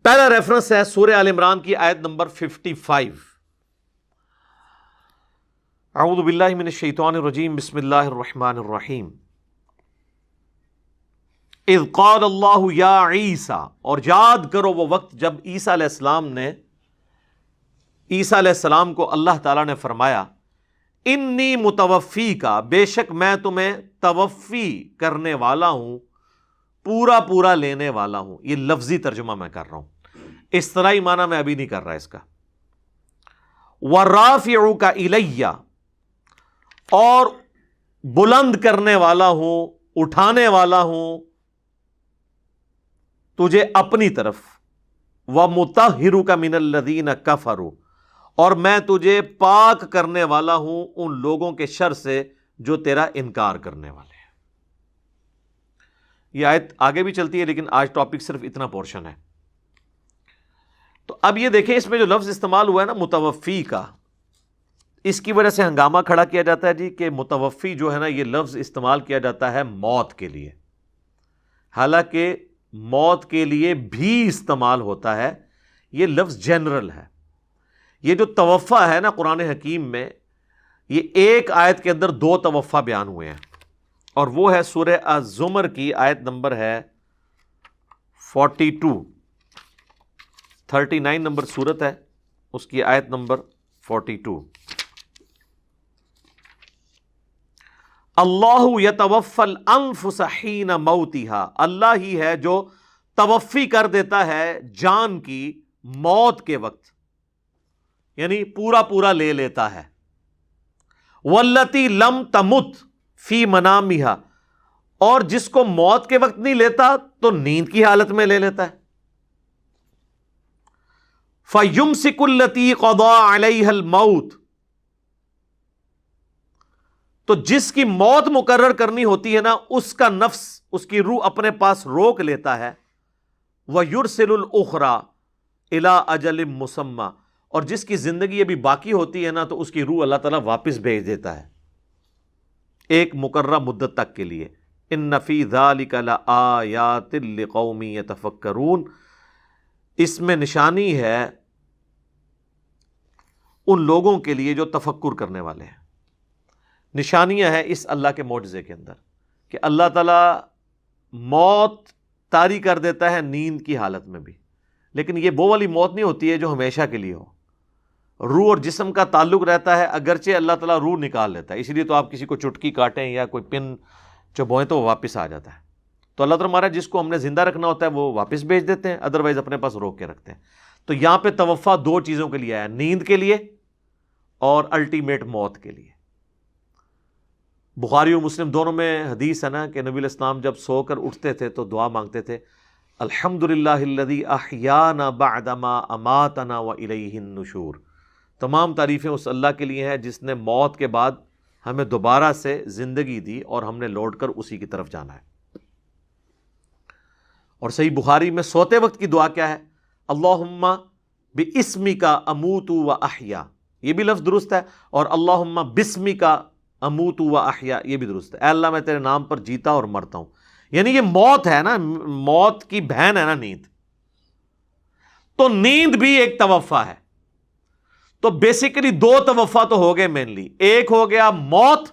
پہلا ریفرنس ہے سورہ آل عمران کی آیت نمبر 55. اعوذ باللہ من الشیطان الرجیم، بسم اللہ الرحمن الرحیم. اذ قال اللہ یا عیسیٰ، اور یاد کرو وہ وقت جب عیسیٰ علیہ السلام نے، عیسیٰ علیہ السلام کو اللہ تعالیٰ نے فرمایا انی متوفی کا، بے شک میں تمہیں توفی کرنے والا ہوں، پورا پورا لینے والا ہوں. یہ لفظی ترجمہ میں کر رہا ہوں، اصطلاحی معنی میں ابھی نہیں کر رہا اس کا. وَرَافِعُكَ إِلَيَّ، اور بلند کرنے والا ہوں، اٹھانے والا ہوں تجھے اپنی طرف. وَمُطَهِّرُكَ مِنَ الَّذِينَ كَفَرُوا، اور میں تجھے پاک کرنے والا ہوں ان لوگوں کے شر سے جو تیرا انکار کرنے والے ہیں. یہ آیت آگے بھی چلتی ہے لیکن آج ٹاپک صرف اتنا پورشن ہے. تو اب یہ دیکھیں اس میں جو لفظ استعمال ہوا ہے نا متوفی کا، اس کی وجہ سے ہنگامہ کھڑا کیا جاتا ہے جی کہ متوفی جو ہے نا یہ لفظ استعمال کیا جاتا ہے موت کے لیے، حالانکہ موت کے لیے بھی استعمال ہوتا ہے. یہ لفظ جنرل ہے. یہ جو توفا ہے نا قرآن حکیم میں، یہ ایک آیت کے اندر 2 توفا بیان ہوئے ہیں، اور وہ ہے سورہ الزمر کی آیت نمبر ہے 42، 39 نمبر سورت ہے، اس کی آیت نمبر 42. اللہ یتوفی الانفس حین موتها، اللہ ہی ہے جو توفی کر دیتا ہے جان کی موت کے وقت، یعنی پورا پورا لے لیتا ہے. واللتی لم تمت فی منامها، اور جس کو موت کے وقت نہیں لیتا تو نیند کی حالت میں لے لیتا ہے. فَيُمْسِكُ الَّتِي قَضَىٰ عَلَيْهَا الْمَوْتِ، تو جس کی موت مقرر کرنی ہوتی ہے نا، اس کا نفس، اس کی روح اپنے پاس روک لیتا ہے. وَيُرْسِلُ الْأُخْرَىٰ إِلَىٰ أَجَلٍ مُّسَمًّى، اور جس کی زندگی ابھی باقی ہوتی ہے نا، تو اس کی روح اللہ تعالیٰ واپس بھیج دیتا ہے ایک مقررہ مدت تک کے لیے. إِنَّ فِي ذَلِكَ لَآيَاتٍ لِقَوْمٍ يَتَفَكَّرُونَ، اس میں نشانی ہے ان لوگوں کے لیے جو تفکر کرنے والے ہیں. نشانیاں ہیں اس اللہ کے معجزے کے اندر کہ اللہ تعالیٰ موت طاری کر دیتا ہے نیند کی حالت میں بھی، لیکن یہ وہ والی موت نہیں ہوتی ہے جو ہمیشہ کے لیے ہو. روح اور جسم کا تعلق رہتا ہے، اگرچہ اللہ تعالیٰ روح نکال لیتا ہے. اسی لیے تو آپ کسی کو چٹکی کاٹیں یا کوئی پن چبوئیں تو وہ واپس آ جاتا ہے. تو اللہ تعالیٰ ہمارا جس کو ہم نے زندہ رکھنا ہوتا ہے وہ واپس بھیج دیتے ہیں، ادروائز اپنے پاس روک کے رکھتے ہیں. تو یہاں پہ توفع دو چیزوں کے لیے آیا، نیند کے لیے اور الٹیمیٹ موت کے لیے. بخاری و مسلم دونوں میں حدیث ہے نا کہ نبی علیہ السلام جب سو کر اٹھتے تھے تو دعا مانگتے تھے، الحمدللہ الذی احیانا بعدما اماتنا والیہ النشور. تمام تعریفیں اس اللہ کے لیے ہیں جس نے موت کے بعد ہمیں دوبارہ سے زندگی دی اور ہم نے لوٹ کر اسی کی طرف جانا ہے. اور صحیح بخاری میں سوتے وقت کی دعا کیا ہے؟ اللہم باسمک اموت و احیا، یہ بھی لفظ درست ہے، اور اللہم باسمک اموت و احیا یہ بھی درست ہے. اے اللہ میں تیرے نام پر جیتا اور مرتا ہوں. یعنی یہ موت ہے نا، موت کی بہن ہے نا نیند، تو نیند بھی ایک توفع ہے. تو بیسیکلی دو توفع تو ہو گئے مینلی. ایک ہو گیا موت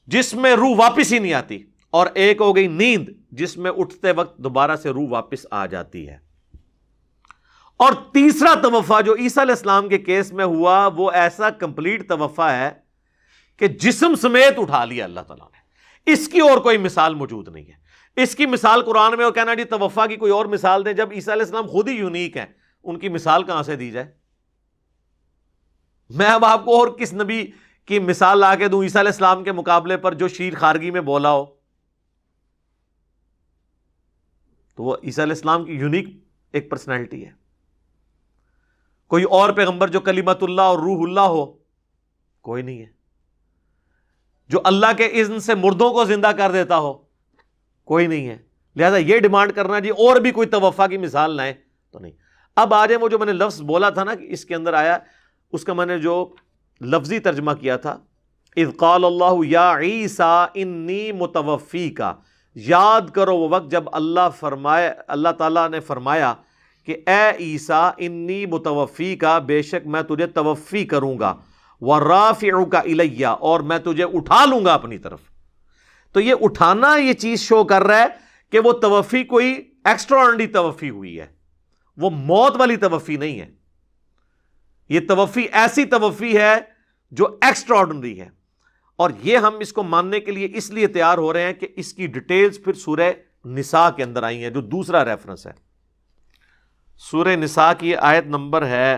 جس میں روح واپس ہی نہیں آتی، اور ایک ہو گئی نیند جس میں اٹھتے وقت دوبارہ سے روح واپس آ جاتی ہے. اور تیسرا توفع جو عیسیٰ علیہ السلام کے کیس میں ہوا وہ ایسا کمپلیٹ توفع ہے کہ جسم سمیت اٹھا لیا اللہ تعالیٰ نے. اس کی اور کوئی مثال موجود نہیں ہے. اس کی مثال قرآن میں وہ کہنا جی توفع کی کوئی اور مثال دیں، جب عیسیٰ علیہ السلام خود ہی یونیک ہیں، ان کی مثال کہاں سے دی جائے؟ میں اب آپ کو اور کس نبی کی مثال لا کے دوں عیسیٰ علیہ السلام کے مقابلے پر جو شیر خارگی میں بولا ہو؟ تو وہ عیسیٰ علیہ السلام کی یونیک ایک پرسنالٹی ہے. کوئی اور پیغمبر جو کلمت اللہ اور روح اللہ ہو؟ کوئی نہیں ہے. جو اللہ کے اذن سے مردوں کو زندہ کر دیتا ہو؟ کوئی نہیں ہے. لہذا یہ ڈیمانڈ کرنا جی اور بھی کوئی توفع کی مثال لائیں تو نہیں. اب آج وہ جو میں نے لفظ بولا تھا نا کہ اس کے اندر آیا، اس کا میں نے جو لفظی ترجمہ کیا تھا، اذ قال اللہ یا عیسیٰ انی متوفیک، یاد کرو وہ وقت جب اللہ تعالیٰ نے فرمایا کہ اے عیسیٰ انی متوفیک، بے شک میں تجھے توفی کروں گا، ورافعک الی، اور میں تجھے اٹھا لوں گا اپنی طرف. تو یہ اٹھانا یہ چیز شو کر رہا ہے کہ وہ توفی کوئی ایکسٹرا آرڈنری توفی ہوئی ہے، وہ موت والی توفی نہیں ہے. یہ توفی ایسی توفی ہے جو ایکسٹرا آرڈنری ہے. اور یہ ہم اس کو ماننے کے لیے اس لیے تیار ہو رہے ہیں کہ اس کی ڈیٹیلز پھر سورہ نساء کے اندر آئی ہیں جو دوسرا ریفرنس ہے. سورہ نساء کی آیت نمبر ہے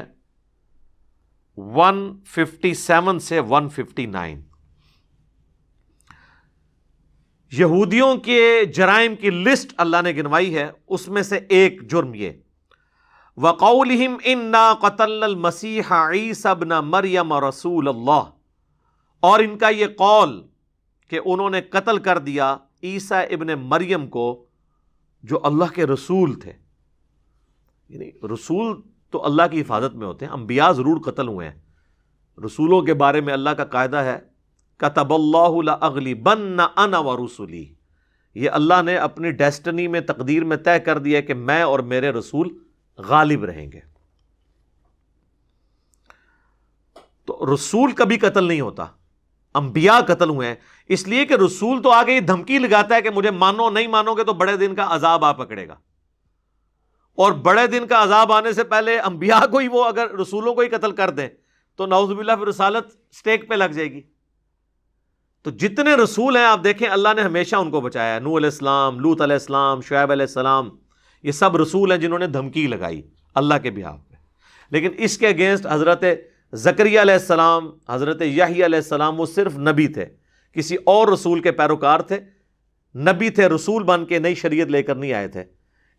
157 سے 159. یہودیوں کے جرائم کی لسٹ اللہ نے گنوائی ہے، اس میں سے ایک جرم یہ، وَقَوْلِهِمْ إِنَّا قَتَلْنَا الْمَسِيحَ عِيسَى ابْنَ مَرْيَمَ رَسُولَ اللَّهِ، اور ان کا یہ قول کہ انہوں نے قتل کر دیا عیسیٰ ابن مریم کو جو اللہ کے رسول تھے. یعنی رسول تو اللہ کی حفاظت میں ہوتے ہیں، انبیاء ضرور قتل ہوئے ہیں. رسولوں کے بارے میں اللہ کا قاعدہ ہے کتب اللہ لأغلبن انا ورسلی، یہ اللہ نے اپنی ڈیسٹنی میں، تقدیر میں طے کر دیا کہ میں اور میرے رسول غالب رہیں گے. تو رسول کبھی قتل نہیں ہوتا، انبیاء قتل ہوئے ہیں. اس لیے کہ رسول تو آگے یہ دھمکی لگاتا ہے کہ مجھے مانو، نہیں مانو گے تو بڑے دن کا عذاب آ پکڑے گا. اور بڑے دن کا عذاب آنے سے پہلے انبیاء کو ہی وہ اگر رسولوں کو ہی قتل کر دیں تو نعوذ باللہ پھر رسالت سٹیک پہ لگ جائے گی. تو جتنے رسول ہیں آپ دیکھیں اللہ نے ہمیشہ ان کو بچایا ہے. نوح علیہ السلام، لوط علیہ السلام، شعیب علیہ السلام، یہ سب رسول ہیں جنہوں نے دھمکی لگائی اللہ کے بہاف پہ. لیکن اس کے اگینسٹ حضرت زکریا علیہ السلام، حضرت یحییٰ علیہ السلام وہ صرف نبی تھے کسی اور رسول کے پیروکار تھے، نبی تھے، رسول بن کے نئی شریعت لے کر نہیں آئے تھے،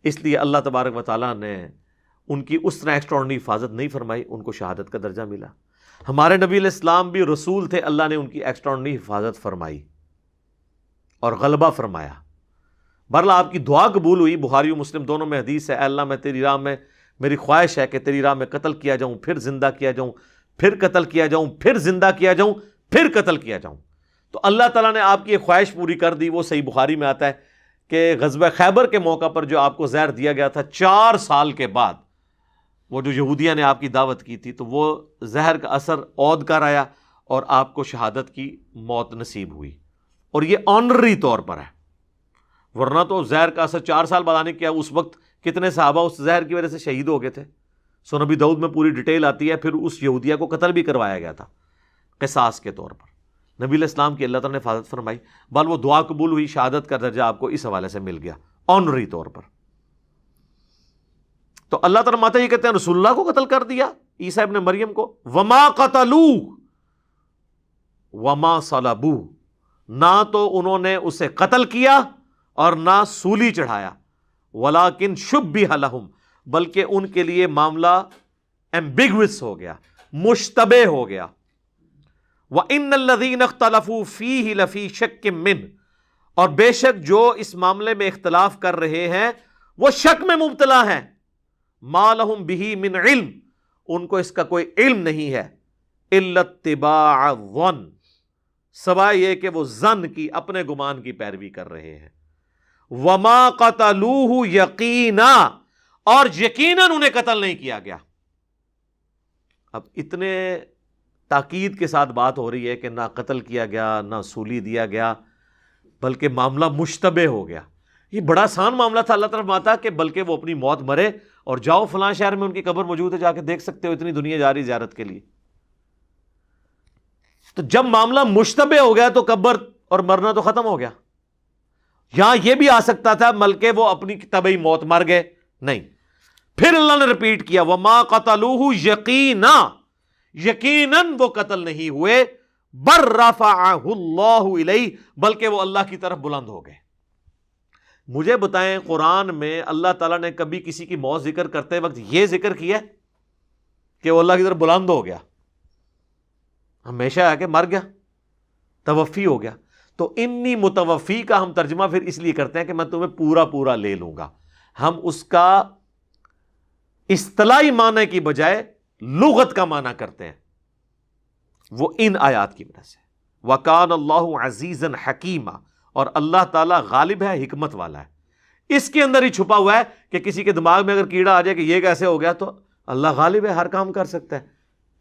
اس لیے اللہ تبارک و تعالیٰ نے ان کی اس طرح ایکسٹراڈنری حفاظت نہیں فرمائی، ان کو شہادت کا درجہ ملا۔ ہمارے نبی علیہ السلام بھی رسول تھے، اللہ نے ان کی ایکسٹراڈنری حفاظت فرمائی اور غلبہ فرمایا۔ بہرحال آپ کی دعا قبول ہوئی، بخاری و مسلم دونوں میں حدیث ہے، اے اللہ میں تیری راہ میں، میری خواہش ہے کہ تیری راہ میں قتل کیا جاؤں، پھر زندہ کیا جاؤں، پھر قتل کیا جاؤں، پھر زندہ کیا جاؤں، پھر قتل کیا جاؤں۔ تو اللہ تعالیٰ نے آپ کی ایک خواہش پوری کر دی۔ وہ صحیح بخاری میں آتا ہے کہ غزوہ خیبر کے موقع پر جو آپ کو زہر دیا گیا تھا، 4 سال کے بعد وہ جو یہودیہ نے آپ کی دعوت کی تھی، تو وہ زہر کا اثر عود کر آیا اور آپ کو شہادت کی موت نصیب ہوئی، اور یہ آنرری طور پر ہے، ورنہ تو زہر کا اثر 4 سال بعد آنے کیا، اس وقت کتنے صحابہ اس زہر کی وجہ سے شہید ہو گئے تھے۔ سنن نبی داؤد میں پوری ڈیٹیل آتی ہے۔ پھر اس یہودیہ کو قتل بھی کروایا گیا تھا قصاص کے طور پر۔ نبی علیہ السلام کی اللہ تعالیٰ نے حفاظت فرمائی، بل وہ دعا قبول ہوئی، شہادت کا درجہ آپ کو اس حوالے سے مل گیا آنری طور پر۔ تو اللہ تعالیٰ ماتا یہ کہتے ہیں رسول اللہ کو قتل کر دیا، عیسیٰ ابن مریم کو، وما قتلوہ وما صلبوہ، نہ تو انہوں نے اسے قتل کیا اور نہ سولی چڑھایا، ولیکن شبہ لہم، بلکہ ان کے لیے معاملہ ایمبیگوس ہو گیا، مشتبہ ہو گیا۔ وَإِنَّ الَّذِينَ اخْتَلَفُوا فِيهِ لَفِي شَكٍّ مِّنْهُ، اور بے شک جو اس معاملے میں اختلاف کر رہے ہیں وہ شک میں مبتلا ہیں، مَا لَهُم بِهِ مِنْ عِلْم، ان کو اس کا کوئی علم نہیں ہے، إِلَّا اتِّبَاعَ الظَّنِّ، سوائے یہ کہ وہ ظن کی، اپنے گمان کی پیروی کر رہے ہیں۔ وَمَا قَتَلُوهُ يَقِينًا، اور یقیناً انہیں قتل نہیں کیا گیا۔ اب اتنے تاکید کے ساتھ بات ہو رہی ہے کہ نہ قتل کیا گیا، نہ سولی دیا گیا، بلکہ معاملہ مشتبہ ہو گیا۔ یہ بڑا آسان معاملہ تھا، اللہ تعالیٰ فرماتا کہ بلکہ وہ اپنی موت مرے اور جاؤ فلاں شہر میں ان کی قبر موجود ہے، جا کے دیکھ سکتے ہو، اتنی دنیا جا رہی زیارت کے لیے۔ تو جب معاملہ مشتبہ ہو گیا تو قبر اور مرنا تو ختم ہو گیا۔ یہاں یہ بھی آ سکتا تھا بلکہ وہ اپنی طبعی موت مر گئے، نہیں، پھر اللہ نے ریپیٹ کیا وَمَا قَتَلُوهُ يَقِينًا، یقیناً وہ قتل نہیں ہوئے، بل رفعہ اللہ الیہ، بلکہ وہ اللہ کی طرف بلند ہو گئے۔ مجھے بتائیں قرآن میں اللہ تعالیٰ نے کبھی کسی کی موت ذکر کرتے وقت یہ ذکر کیا کہ وہ اللہ کی طرف بلند ہو گیا؟ ہمیشہ ہے کہ مر گیا، توفی ہو گیا۔ تو انی متوفی کا ہم ترجمہ پھر اس لیے کرتے ہیں کہ میں تمہیں پورا پورا لے لوں گا، ہم اس کا اصطلاحی معنی کی بجائے لغت کا معنی کرتے ہیں، وہ ان آیات کی وجہ سے۔ وَكَانَ اللَّهُ عَزِيزًا حَكِيمًا، اور اللہ تعالیٰ غالب ہے، حکمت والا ہے۔ اس کے اندر ہی چھپا ہوا ہے کہ کسی کے دماغ میں اگر کیڑا آ جائے کہ یہ کیسے ہو گیا، تو اللہ غالب ہے، ہر کام کر سکتا ہے۔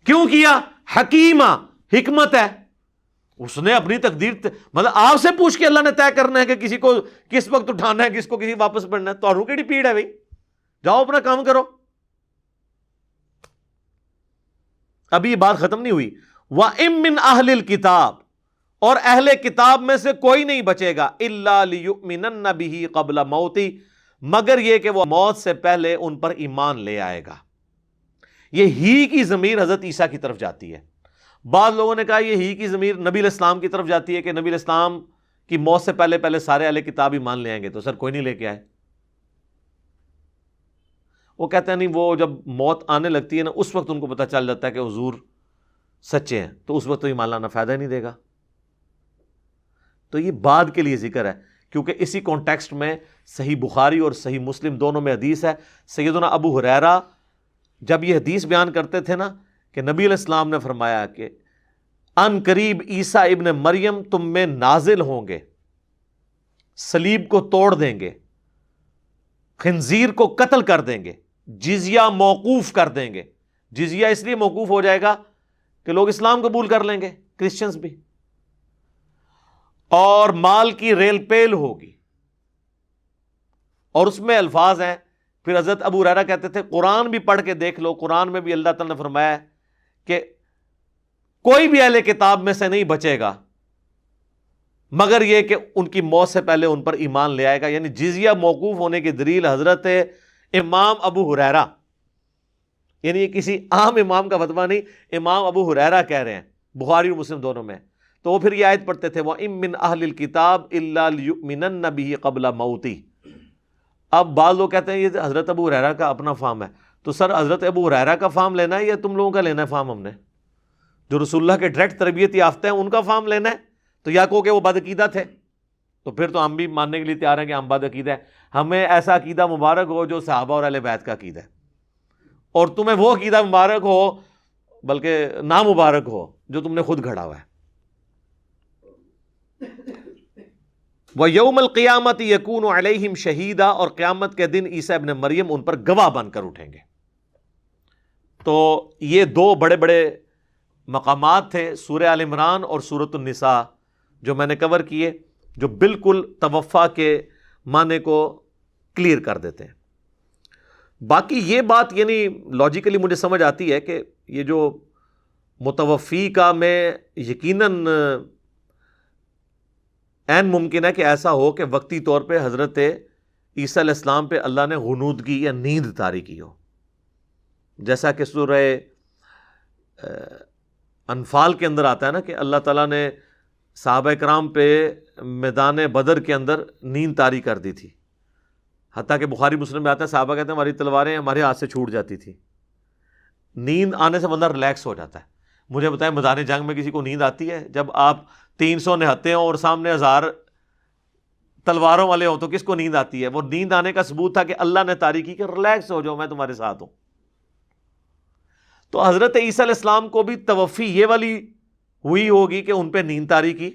کیوں کیا؟ حکیمہ، حکمت ہے، اس نے اپنی تقدیر مطلب آپ سے پوچھ کے اللہ نے طے کرنا ہے کہ کسی کو کس وقت اٹھانا ہے، کس کو کسی واپس پڑھنا ہے۔ تو کیڑی پیڑ ہے بھائی، جاؤ اپنا کام کرو۔ ابھی یہ بات ختم نہیں ہوئی۔ وَإِن مِّنْ أَهْلِ الْكِتَابِ، اور اہل کتاب میں سے کوئی نہیں بچے گا، إِلَّا لِيُؤْمِنَنَّ بِهِ قَبْلَ مَوْتِهِ، مگر یہ کہ وہ موت سے پہلے ان پر ایمان لے آئے گا۔ یہ ہی کی ضمیر حضرت عیسیٰ کی طرف جاتی ہے۔ بعض لوگوں نے کہا یہ ہی کی ضمیر نبی علیہ السلام کی طرف جاتی ہے کہ نبی علیہ السلام کی موت سے پہلے پہلے سارے اہل کتاب ایمان لے آئیں گے۔ تو سر کوئی نہیں لے کے آئے۔ وہ کہتے ہیں نہیں، وہ جب موت آنے لگتی ہے نا، اس وقت ان کو پتہ چل جاتا ہے کہ حضور سچے ہیں، تو اس وقت تو ایمان لانا فائدہ ہی نہیں دے گا۔ تو یہ بعد کے لیے ذکر ہے، کیونکہ اسی کانٹیکسٹ میں صحیح بخاری اور صحیح مسلم دونوں میں حدیث ہے۔ سیدنا ابو ہریرہ جب یہ حدیث بیان کرتے تھے نا کہ نبی علیہ السلام نے فرمایا کہ ان قریب عیسیٰ ابن مریم تم میں نازل ہوں گے، صلیب کو توڑ دیں گے، خنزیر کو قتل کر دیں گے، جزیہ موقوف کر دیں گے۔ جزیہ اس لیے موقوف ہو جائے گا کہ لوگ اسلام قبول کر لیں گے، کرسچنز بھی، اور مال کی ریل پیل ہوگی۔ اور اس میں الفاظ ہیں، پھر حضرت ابو ہریرہ کہتے تھے قرآن بھی پڑھ کے دیکھ لو، قرآن میں بھی اللہ تعالیٰ نے فرمایا ہے کہ کوئی بھی اہل کتاب میں سے نہیں بچے گا مگر یہ کہ ان کی موت سے پہلے ان پر ایمان لے آئے گا۔ یعنی جزیہ موقوف ہونے کی دلیل حضرت امام ابو ہریرہ، یعنی یہ کسی عام امام کا فتویٰ نہیں، امام ابو ہریرہ کہہ رہے ہیں، بخاری اور مسلم دونوں میں۔ تو وہ پھر یہ آیت پڑھتے تھے وَإِن مِّنْ أَهْلِ الْكِتَابِ إِلَّا لِيُؤْمِنَنَّ بِهِ قَبْلَ مَوْتِهِ۔ اب بعض لوگ کہتے ہیں یہ حضرت ابو ہریرہ کا اپنا فہم ہے، تو سر حضرت ابو ہریرہ کا فہم لینا ہے یا تم لوگوں کا لینا ہے فہم؟ ہم نے جو رسول اللہ کے ڈائریکٹ تربیت یافتہ ہیں ان کا فہم لینا ہے، تو یا کہو کہ وہ بد عقیدہ تھے، تو پھر تو ہم بھی ماننے کے لیے تیار ہیں کہ ہم بد عقیدہ ہیں۔ ہمیں ایسا عقیدہ مبارک ہو جو صحابہ اور اہل بیت کا عقیدہ ہے، اور تمہیں وہ عقیدہ مبارک ہو بلکہ نامبارک ہو جو تم نے خود گھڑا ہوا ہے۔ وَيَوْمَ الْقِيَامَةِ يَكُونُ عَلَيْهِمْ شَهِيدًا، اور قیامت کے دن عیسیٰ ابن مریم ان پر گواہ بن کر اٹھیں گے۔ تو یہ دو بڑے بڑے مقامات تھے سورہ آل عمران اور سورۃ النساء جو میں نے کور کیے، جو بالکل توفع کے معنی کو کلیئر کر دیتے ہیں۔ باقی یہ بات یعنی لاجیکلی مجھے سمجھ آتی ہے کہ یہ جو متوفی کا میں یقیناً عین ممکن ہے کہ ایسا ہو کہ وقتی طور پہ حضرت عیسیٰ علیہ السلام پہ اللہ نے غنودگی یا نیند طاری کی ہو، جیسا کہ سورہ انفال کے اندر آتا ہے نا کہ اللہ تعالیٰ نے صحابہ کرام پہ میدان بدر کے اندر نیند طاری کر دی تھی، حتیٰ کہ بخاری مسلم میں آتا ہے صحابہ کہتے ہیں ہماری تلواریں ہمارے ہاتھ سے چھوٹ جاتی تھی۔ نیند آنے سے بندہ ریلیکس ہو جاتا ہے۔ مجھے بتائیں میدان جنگ میں کسی کو نیند آتی ہے؟ جب آپ 300 نہتے ہوں اور سامنے 1000 تلواروں والے ہوں تو کس کو نیند آتی ہے؟ وہ نیند آنے کا ثبوت تھا کہ اللہ نے طاری کی کہ ریلیکس ہو جاؤ، میں تمہارے ساتھ ہوں۔ تو حضرت عیسیٰ علیہ السلام کو بھی توفی یہ والی ہوئی ہوگی کہ ان پہ نیند طاری کی،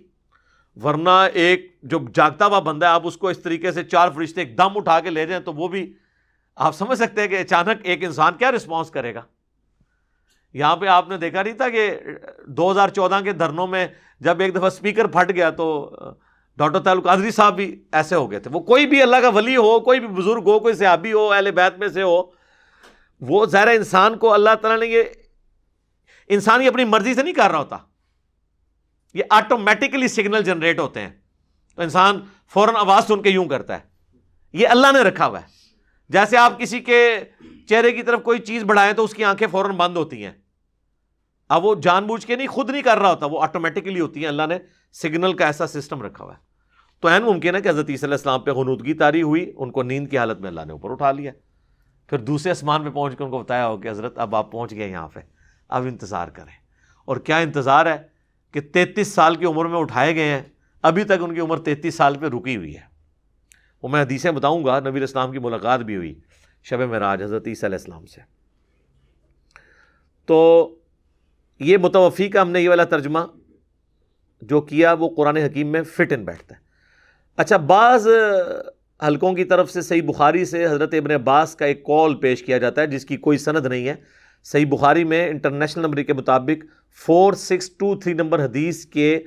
ورنہ ایک جو جاگتا ہوا بندہ ہے آپ اس کو اس طریقے سے 4 فرشتے ایک دم اٹھا کے لے جائیں تو وہ بھی آپ سمجھ سکتے ہیں کہ اچانک ایک انسان کیا رسپانس کرے گا۔ یہاں پہ آپ نے دیکھا نہیں تھا کہ 2014 کے دھرنوں میں جب ایک دفعہ سپیکر پھٹ گیا تو ڈاکٹر طاہر القادری صاحب بھی ایسے ہو گئے تھے۔ وہ کوئی بھی اللہ کا ولی ہو، کوئی بھی بزرگ ہو، کوئی صحابی ہو، اہل بیت میں سے ہو، وہ ظاہر انسان کو اللہ تعالیٰ نے یہ انسان ہی اپنی مرضی سے نہیں کر رہا ہوتا، یہ آٹومیٹکلی سگنل جنریٹ ہوتے ہیں، تو انسان فوراً آواز سن کے یوں کرتا ہے، یہ اللہ نے رکھا ہوا ہے۔ جیسے آپ کسی کے چہرے کی طرف کوئی چیز بڑھائیں تو اس کی آنکھیں فوراً بند ہوتی ہیں، اب وہ جان بوجھ کے نہیں، خود نہیں کر رہا ہوتا، وہ آٹومیٹکلی ہوتی ہیں، اللہ نے سگنل کا ایسا سسٹم رکھا ہوا ہے۔ تو عین ممکن ہے کہ حضرت عیسیٰ علیہ السلام پہ غنودگی طاری ہوئی، ان کو نیند کی حالت میں اللہ نے اوپر اٹھا لیا، پھر دوسرے آسمان پہ پہنچ کے ان کو بتایا ہو کہ حضرت اب آپ پہنچ گئے یہاں پہ، اب انتظار کریں۔ اور کیا انتظار ہے کہ 33 سال کی عمر میں اٹھائے گئے ہیں، ابھی تک ان کی عمر 33 سال پہ رکی ہوئی ہے۔ وہ میں حدیثیں بتاؤں گا، نبی علیہ السلام کی ملاقات بھی ہوئی شب معراج حضرت عیسیٰ علیہ السلام سے۔ تو یہ متوفی کا ہم نے یہ والا ترجمہ جو کیا وہ قرآن حکیم میں فٹ ان بیٹھتا ہے۔ اچھا، بعض حلقوں کی طرف سے صحیح بخاری سے حضرت ابن عباس کا ایک قول پیش کیا جاتا ہے جس کی کوئی سند نہیں ہے۔ صحیح بخاری میں انٹرنیشنل نمبر کے مطابق 4623 نمبر حدیث کے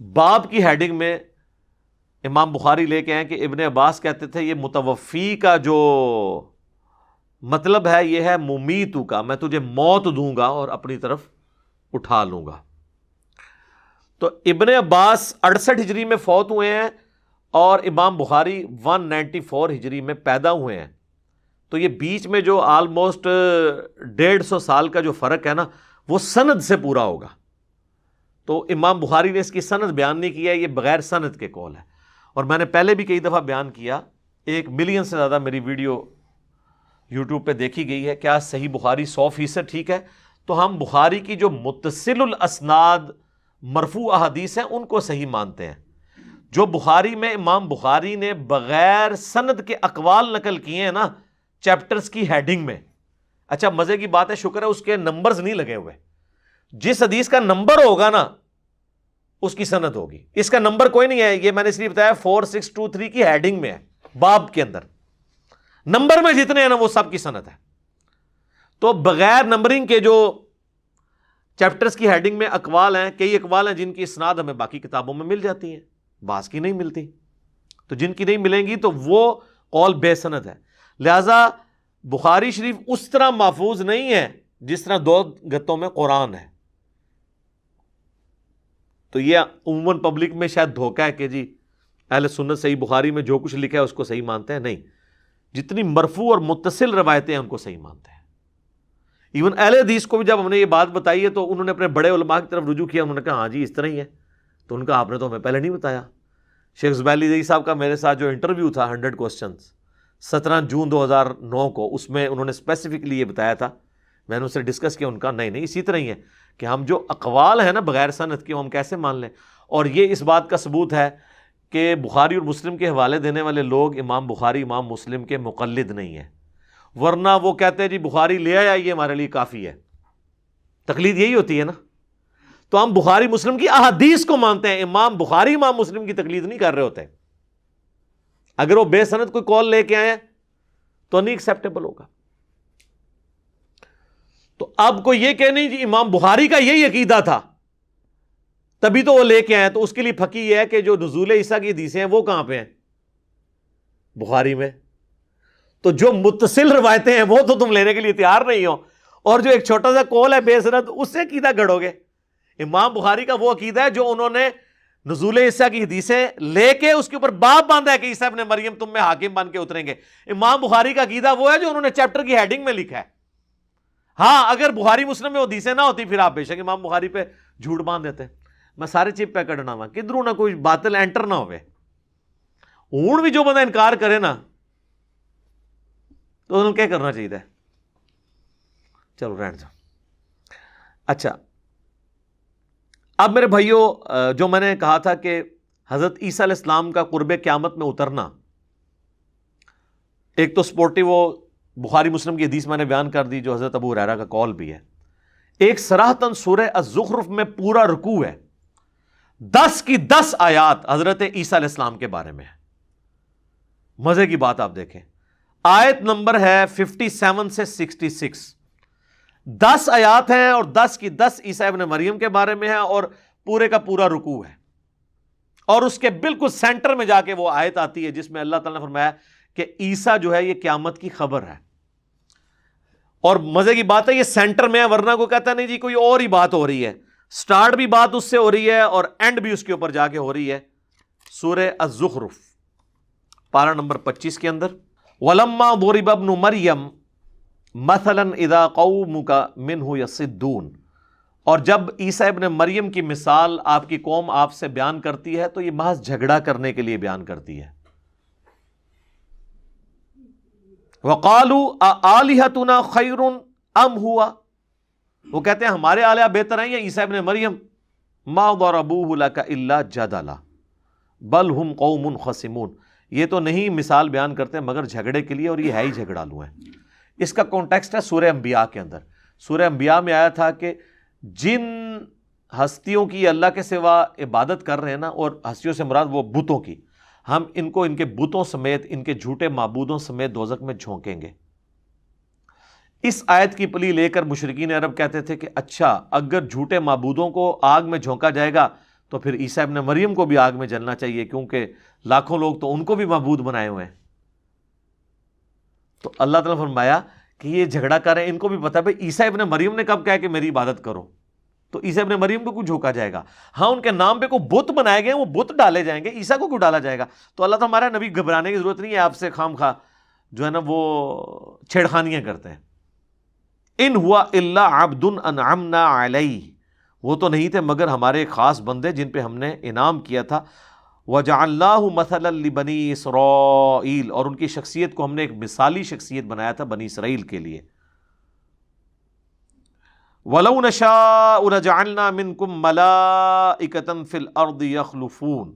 باب کی ہیڈنگ میں امام بخاری لے کے ہیں کہ ابن عباس کہتے تھے یہ متوفی کا جو مطلب ہے یہ ہے ممیتو کا، میں تجھے موت دوں گا اور اپنی طرف اٹھا لوں گا۔ تو ابن عباس 68 ہجری میں فوت ہوئے ہیں اور امام بخاری 194 ہجری میں پیدا ہوئے ہیں، تو یہ بیچ میں جو آلموسٹ 150 سال کا جو فرق ہے نا وہ سند سے پورا ہوگا۔ تو امام بخاری نے اس کی سند بیان نہیں کیا، یہ بغیر سند کے قول ہے۔ اور میں نے پہلے بھی کئی دفعہ بیان کیا، 1 ملین سے زیادہ میری ویڈیو یوٹیوب پہ دیکھی گئی ہے، کیا صحیح بخاری 100% ٹھیک ہے؟ تو ہم بخاری کی جو متصل الاسناد مرفوع احادیث ہیں ان کو صحیح مانتے ہیں۔ جو بخاری میں امام بخاری نے بغیر سند کے اقوال نقل کیے ہیں نا چیپٹرز کی ہیڈنگ میں، اچھا مزے کی بات ہے، شکر ہے اس کے نمبرز نہیں لگے ہوئے، جس حدیث کا نمبر ہوگا نا اس کی سند ہوگی، اس کا نمبر کوئی نہیں ہے، یہ میں نے اس لیے بتایا 4623 کی ہیڈنگ میں ہے، باب کے اندر نمبر میں جتنے ہیں نا وہ سب کی سند ہے۔ تو بغیر نمبرنگ کے جو چیپٹرز کی ہیڈنگ میں اقوال ہیں، کئی اقوال ہیں جن کی اسناد ہمیں باقی کتابوں میں مل جاتی ہیں، بعض کی نہیں ملتی، تو جن کی نہیں ملیں گی تو وہ قول بے سند ہے۔ لہذا بخاری شریف اس طرح محفوظ نہیں ہے جس طرح 2 گتوں میں قرآن ہے۔ تو یہ عموماً پبلک میں شاید دھوکہ ہے کہ جی اہل سنت صحیح بخاری میں جو کچھ لکھا ہے اس کو صحیح مانتے ہیں، نہیں، جتنی مرفوع اور متصل روایتیں ہیں ان کو صحیح مانتے ہیں۔ ایون اہل حدیث کو بھی جب ہم نے یہ بات بتائی ہے تو انہوں نے اپنے بڑے علماء کی طرف رجوع کیا، انہوں نے کہا ہاں جی اس طرح ہی ہے، تو ان کا آپ نے تو ہمیں پہلے نہیں بتایا. شیخ زبیلی زئی صاحب کا میرے ساتھ جو انٹرویو تھا 100 کوسچنز 17 جون 2009 کو، اس میں انہوں نے اسپیسیفکلی یہ بتایا تھا. میں نے ان سے ڈسکس کیا، ان کا نہیں اسی طرح ہی ہے کہ ہم جو اقوال ہیں نا بغیر سند کے، ہم کیسے مان لیں. اور یہ اس بات کا ثبوت ہے کہ بخاری اور مسلم کے حوالے دینے والے لوگ امام بخاری امام مسلم کے مقلد نہیں ہیں، ورنہ وہ کہتے ہیں جی بخاری لے آیا یہ ہمارے لیے کافی ہے. تقلید یہی ہوتی ہے نا. تو ہم بخاری مسلم کی احادیث کو مانتے ہیں، امام بخاری امام مسلم کی تقلید نہیں کر رہے ہوتے. اگر وہ بے سند کوئی کال لے کے آئے تو نہیں ایکسیپٹیبل ہوگا. تو اب کوئی یہ کہ نہیں جی امام بخاری کا یہی عقیدہ تھا تبھی تو وہ لے کے آئے، تو اس کے لیے پھکی یہ ہے کہ جو نزول عیسیٰ کی حدیثیں ہیں وہ کہاں پہ ہیں؟ بخاری میں. تو جو متصل روایتیں ہیں وہ تو تم لینے کے لیے تیار نہیں ہو، اور جو ایک چھوٹا سا قول ہے بے سند اس سے عقیدہ گڑو گے. امام بخاری کا وہ عقیدہ ہے جو انہوں نے نزول عیسیٰ کی حدیثیں لے کے اس کے اوپر باب باندھا ہے کہ عیسیٰ ابن مریم تم میں حاکم بن کے اتریں گے. امام بخاری کا عقیدہ وہ ہے جو انہوں نے چیپٹر کی ہیڈنگ میں لکھا ہے. ہاں اگر بخاری مسلم میں حدیثیں نہ ہوتی پھر آپ بے شک امام بخاری پہ جھوٹ باندھ دیتے. میں سارے چپ پہ کڈنا وا کدھروں نہ کوئی باطل انٹر نہ ہوئے. ہوں بھی جو بندہ انکار کرے نا تو انہوں نے کیا کرنا چاہیے؟ چلو رہن جاؤ. اچھا اب میرے بھائیوں، جو میں نے کہا تھا کہ حضرت عیسیٰ علیہ السلام کا قرب قیامت میں اترنا، ایک تو سپورٹی وہ بخاری مسلم کی حدیث میں نے بیان کر دی جو حضرت ابو ہریرہ کا قول بھی ہے. ایک صراحتاً سورہ الزخرف میں پورا رکوع ہے، 10 کی 10 آیات حضرت عیسیٰ علیہ السلام کے بارے میں ہے. مزے کی بات آپ دیکھیں، آیت نمبر ہے 57 سے 66، 10 آیات ہیں اور 10 کی 10 عیسیٰ ابن مریم کے بارے میں ہے، اور پورے کا پورا رکوع ہے. اور اس کے بالکل سینٹر میں جا کے وہ آیت آتی ہے جس میں اللہ تعالیٰ نے فرمایا کہ عیسیٰ جو ہے یہ قیامت کی خبر ہے. اور مزے کی بات ہے یہ سینٹر میں ہے، ورنہ کو کہتا نہیں جی کوئی اور ہی بات ہو رہی ہے. سٹارٹ بھی بات اس سے ہو رہی ہے اور اینڈ بھی اس کے اوپر جا کے ہو رہی ہے. سورہ الزخرف پارہ نمبر 25 کے اندر، وَلَمَّا ضُرِبَ ابْنُ مَرْيَمَ مَثَلًا إِذَا قَوْمُكَ مِنْهُ يَصِدُّونَ، اور جب عیسیٰ ابن مریم کی مثال آپ کی قوم آپ سے بیان کرتی ہے تو یہ محض جھگڑا کرنے کے لیے بیان کرتی ہے. وَقَالُوا أَآلِهَتُنَا خَيْرٌ أَمْ هُوَ، وہ کہتے ہیں ہمارے آلیہ بہتر ہیں یا عیسیٰ ابن مریم. مَا ضَرَبُوهُ لَكَ إِلَّا جَدَلًا بَلْ هُمْ قَوْمٌ خَصِمُونَ، یہ تو نہیں مثال بیان کرتے مگر جھگڑے کے لیے، اور یہ ہے ہی جھگڑالو ہیں. اس کا کانٹیکسٹ ہے سورہ انبیاء کے اندر. سورہ انبیاء میں آیا تھا کہ جن ہستیوں کی اللہ کے سوا عبادت کر رہے ہیں نا، اور ہستیوں سے مراد وہ بتوں کی، ہم ان کو ان کے بتوں سمیت ان کے جھوٹے معبودوں سمیت دوزخ میں جھونکیں گے. اس آیت کی پلی لے کر مشرکین عرب کہتے تھے کہ اچھا اگر جھوٹے معبودوں کو آگ میں جھونکا جائے گا تو پھر عیسیٰ ابن مریم کو بھی آگ میں جلنا چاہیے، کیونکہ لاکھوں لوگ تو ان کو بھی معبود بنائے ہوئے ہیں. تو اللہ تعالیٰ نے فرمایا کہ یہ جھگڑا کر رہے ہیں، ان کو بھی پتا بھائی عیسیٰ ابن مریم نے کب کہا کہ میری عبادت کرو، تو عیسیٰ ابن مریم کو کیوں جھونکا جائے گا؟ ہاں ان کے نام پہ کوئی بت بنائے گئے، وہ بت ڈالے جائیں گے، عیسیٰ کو کیوں ڈالا جائے گا؟ تو اللہ تعالیٰ ہمارا نبی گھبرانے کی ضرورت نہیں ہے آپ سے خام خواہ جو ہے نا وہ چھیڑخانیاں کرتے ہیں. ان ہوا الا عبد انعمنا علیہ، وہ تو نہیں تھے مگر ہمارے خاص بندے جن پہ ہم نے انعام کیا تھا. وجعلناہ مثلا لبنی اسرائیل، اور ان کی شخصیت کو ہم نے ایک مثالی شخصیت بنایا تھا بنی اسرائیل کے لیے. وَلَوْ نَشَاءُ لَجَعَلْنَا مِنْكُمْ مَلَائِكَةً فِي الْأَرْضِ يَخْلُفُونَ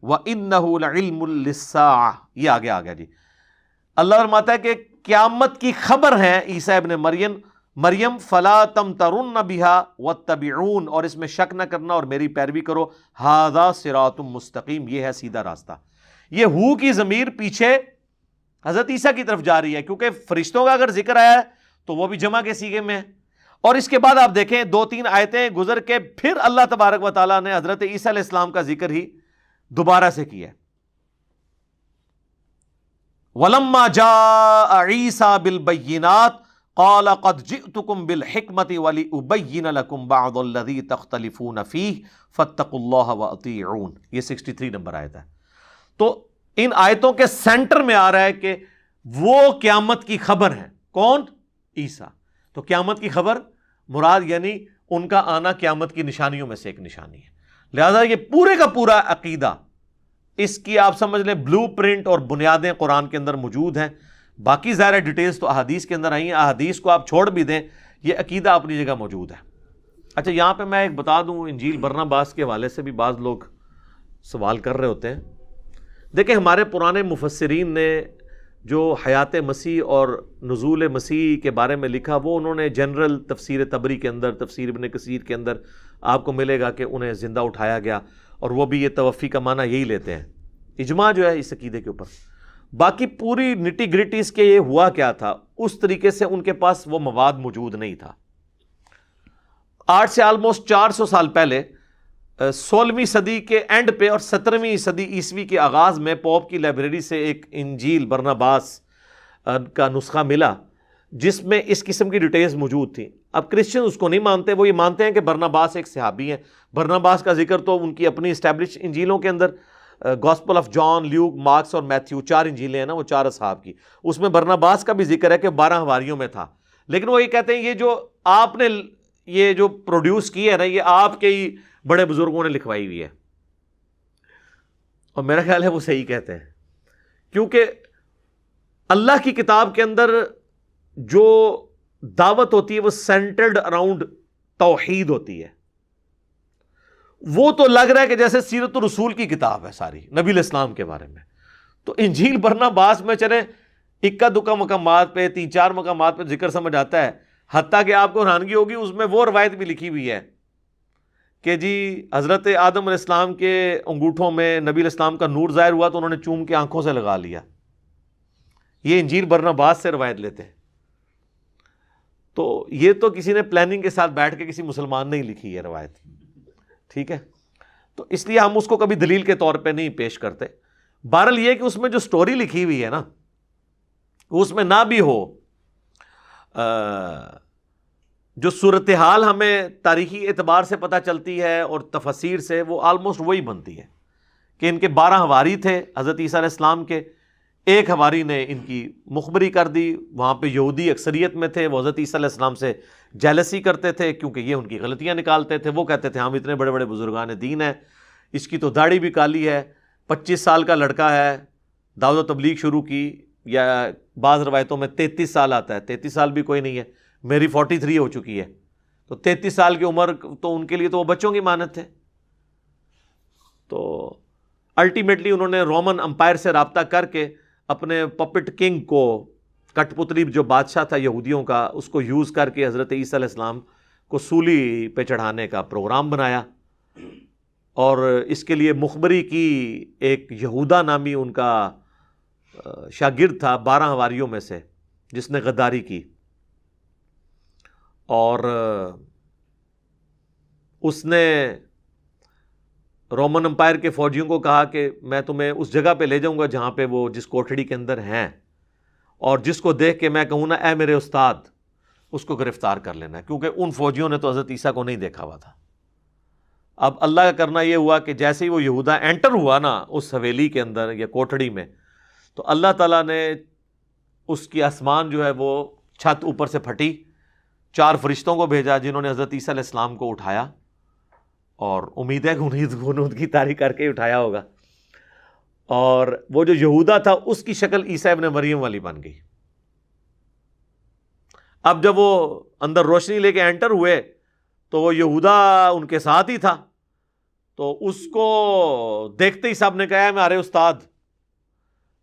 وَإِنَّهُ لَعِلْمٌ لِلسَّاعَةِ. یہ آگے آ گیا جی. اللہ فرماتا ہے کہ قیامت کی خبر ہے عیسیٰ ابن مریم فَلَا تَمْتَرُنَّ بِهَا وَاتَّبِعُونَ، اور اس میں شک نہ کرنا اور میری پیروی کرو. هَذَا صِرَاطٌ مستقیم، یہ ہے سیدھا راستہ. یہ ہو کی ضمیر پیچھے حضرت عیسیٰ کی طرف جا رہی ہے، کیونکہ فرشتوں کا اگر ذکر آیا ہے تو وہ بھی جمع کے صیغے میں ہے. اور اس کے بعد آپ دیکھیں 2-3 آیتیں گزر کے پھر اللہ تبارک و تعالیٰ نے حضرت عیسیٰ علیہ السلام کا ذکر ہی دوبارہ سے کیا. وَلَمَّا جَاءَ عِيسَى بِالْبَيِّنَاتِ قَالَ قَدْ جِئْتُكُمْ بِالْحِكْمَةِ وَلِأُبَيِّنَ لَكُمْ بَعْضَ الَّذِي تَخْتَلِفُونَ فِيهِ فَاتَّقُوا اللَّهَ وَأَطِيعُونِ. یہ 63 نمبر آیت ہے. تو ان آیتوں کے سینٹر میں آ رہا ہے کہ وہ قیامت کی خبر ہے. کون؟ عیسیٰ. تو قیامت کی خبر مراد یعنی ان کا آنا قیامت کی نشانیوں میں سے ایک نشانی ہے. لہذا یہ پورے کا پورا عقیدہ، اس کی آپ سمجھ لیں بلو پرنٹ اور بنیادیں قرآن کے اندر موجود ہیں. باقی ظاہر ڈیٹیلز تو احادیث کے اندر آئی ہیں، احادیث کو آپ چھوڑ بھی دیں، یہ عقیدہ اپنی جگہ موجود ہے. اچھا یہاں پہ میں ایک بتا دوں، انجیل برناباس کے حوالے سے بھی بعض لوگ سوال کر رہے ہوتے ہیں. دیکھیں ہمارے پرانے مفسرین نے جو حیات مسیح اور نزول مسیح کے بارے میں لکھا، وہ انہوں نے جنرل تفسیر طبری کے اندر، تفسیر ابن کثیر کے اندر آپ کو ملے گا کہ انہیں زندہ اٹھایا گیا، اور وہ بھی یہ توفی کا معنی یہی لیتے ہیں. اجماع جو ہے اس عقیدے کے اوپر. باقی پوری نٹی گریٹیز کے یہ ہوا کیا تھا، اس طریقے سے ان کے پاس وہ مواد موجود نہیں تھا. آج سے آلموسٹ 400 سال پہلے 16ویں صدی کے اینڈ پہ اور 17ویں صدی عیسوی کے آغاز میں پوپ کی لائبریری سے ایک انجیل برناباس کا نسخہ ملا، جس میں اس قسم کی ڈیٹیلز موجود تھیں. اب کرسچن اس کو نہیں مانتے، وہ یہ مانتے ہیں کہ برناباس ایک صحابی ہیں. برناباس کا ذکر تو ان کی اپنی اسٹیبلش انجیلوں کے اندر، gospel of John, Luke, Marks اور میتھیو، 4 انجیلیں ہیں نا، وہ 4 اصحاب کی، اس میں برناباس کا بھی ذکر ہے کہ 12 حواریوں میں تھا. لیکن وہ یہ کہتے ہیں یہ جو آپ نے یہ جو پروڈیوس کی ہے نا، یہ آپ کے ہی بڑے بزرگوں نے لکھوائی ہوئی ہے. اور میرا خیال ہے وہ صحیح کہتے ہیں، کیونکہ اللہ کی کتاب کے اندر جو دعوت ہوتی ہے وہ سینٹرڈ اراؤنڈ توحید ہوتی ہے. وہ تو لگ رہا ہے کہ جیسے سیرت الرسول کی کتاب ہے ساری، نبی الاسلام کے بارے میں. تو انجیل برناباس میں چلیں اکا دکا مقامات پہ، 3-4 مقامات پہ ذکر سمجھ آتا ہے. حتیٰ کہ آپ کو حیرانگی ہوگی اس میں وہ روایت بھی لکھی ہوئی ہے کہ جی حضرت آدم علیہ السلام کے انگوٹھوں میں نبی علیہ السلام کا نور ظاہر ہوا تو انہوں نے چوم کے آنکھوں سے لگا لیا. یہ انجیل برناباس سے روایت لیتے ہیں. تو یہ تو کسی نے پلاننگ کے ساتھ بیٹھ کے کسی مسلمان نے ہی لکھی ہے روایت، ٹھیک ہے. تو اس لیے ہم اس کو کبھی دلیل کے طور پہ نہیں پیش کرتے. بہرحال یہ کہ اس میں جو سٹوری لکھی ہوئی ہے نا، اس میں نہ بھی ہو جو صورتحال ہمیں تاریخی اعتبار سے پتہ چلتی ہے اور تفاسیر سے، وہ آلموسٹ وہی بنتی ہے کہ ان کے 12 حواری تھے حضرت عیسیٰ علیہ السلام کے. ایک حواری نے ان کی مخبری کر دی، وہاں پہ یہودی اکثریت میں تھے، وہ حضرت عیسیٰ علیہ السلام سے جیلسی کرتے تھے کیونکہ یہ ان کی غلطیاں نکالتے تھے. وہ کہتے تھے ہم اتنے بڑے بڑے بزرگان دین ہیں، اس کی تو داڑھی بھی کالی ہے، 25 سال کا لڑکا ہے، دعوت و تبلیغ شروع کی، یا بعض روایتوں میں 33 سال آتا ہے، 33 سال بھی کوئی نہیں ہے، میری 43 ہو چکی ہے. تو 33 سال کی عمر تو ان کے لیے تو وہ بچوں کی مانت تھے. تو الٹیمیٹلی انہوں نے رومن امپائر سے رابطہ کر کے اپنے پپٹ کنگ کو، کٹ پتلی جو بادشاہ تھا یہودیوں کا، اس کو یوز کر کے حضرت عیسیٰ علیہ السلام کو سولی پہ چڑھانے کا پروگرام بنایا. اور اس کے لیے مخبری کی ایک یہودا نامی ان کا شاگرد تھا 12 حواریوں میں سے، جس نے غداری کی. اور اس نے رومن امپائر کے فوجیوں کو کہا کہ میں تمہیں اس جگہ پہ لے جاؤں گا جہاں پہ وہ جس کوٹھڑی کے اندر ہیں، اور جس کو دیکھ کے میں کہوں نا اے میرے استاد، اس کو گرفتار کر لینا، کیونکہ ان فوجیوں نے تو حضرت عیسیٰ کو نہیں دیکھا ہوا تھا. اب اللہ کا کرنا یہ ہوا کہ جیسے ہی وہ یہودا انٹر ہوا نا اس حویلی کے اندر یا کوٹھڑی میں، تو اللہ تعالیٰ نے اس کی آسمان جو ہے وہ چھت اوپر سے پھٹی، 4 فرشتوں کو بھیجا جنہوں نے حضرت عیسیٰ علیہ السلام کو اٹھایا، اور امید ہے کہ غنود کی طاری کر کے اٹھایا ہوگا. اور وہ جو یہودا تھا اس کی شکل عیسیٰ ابن مریم والی بن گئی. اب جب وہ اندر روشنی لے کے انٹر ہوئے تو وہ یہودا ان کے ساتھ ہی تھا، تو اس کو دیکھتے ہی سب نے کہا ہے ہمارے استاد.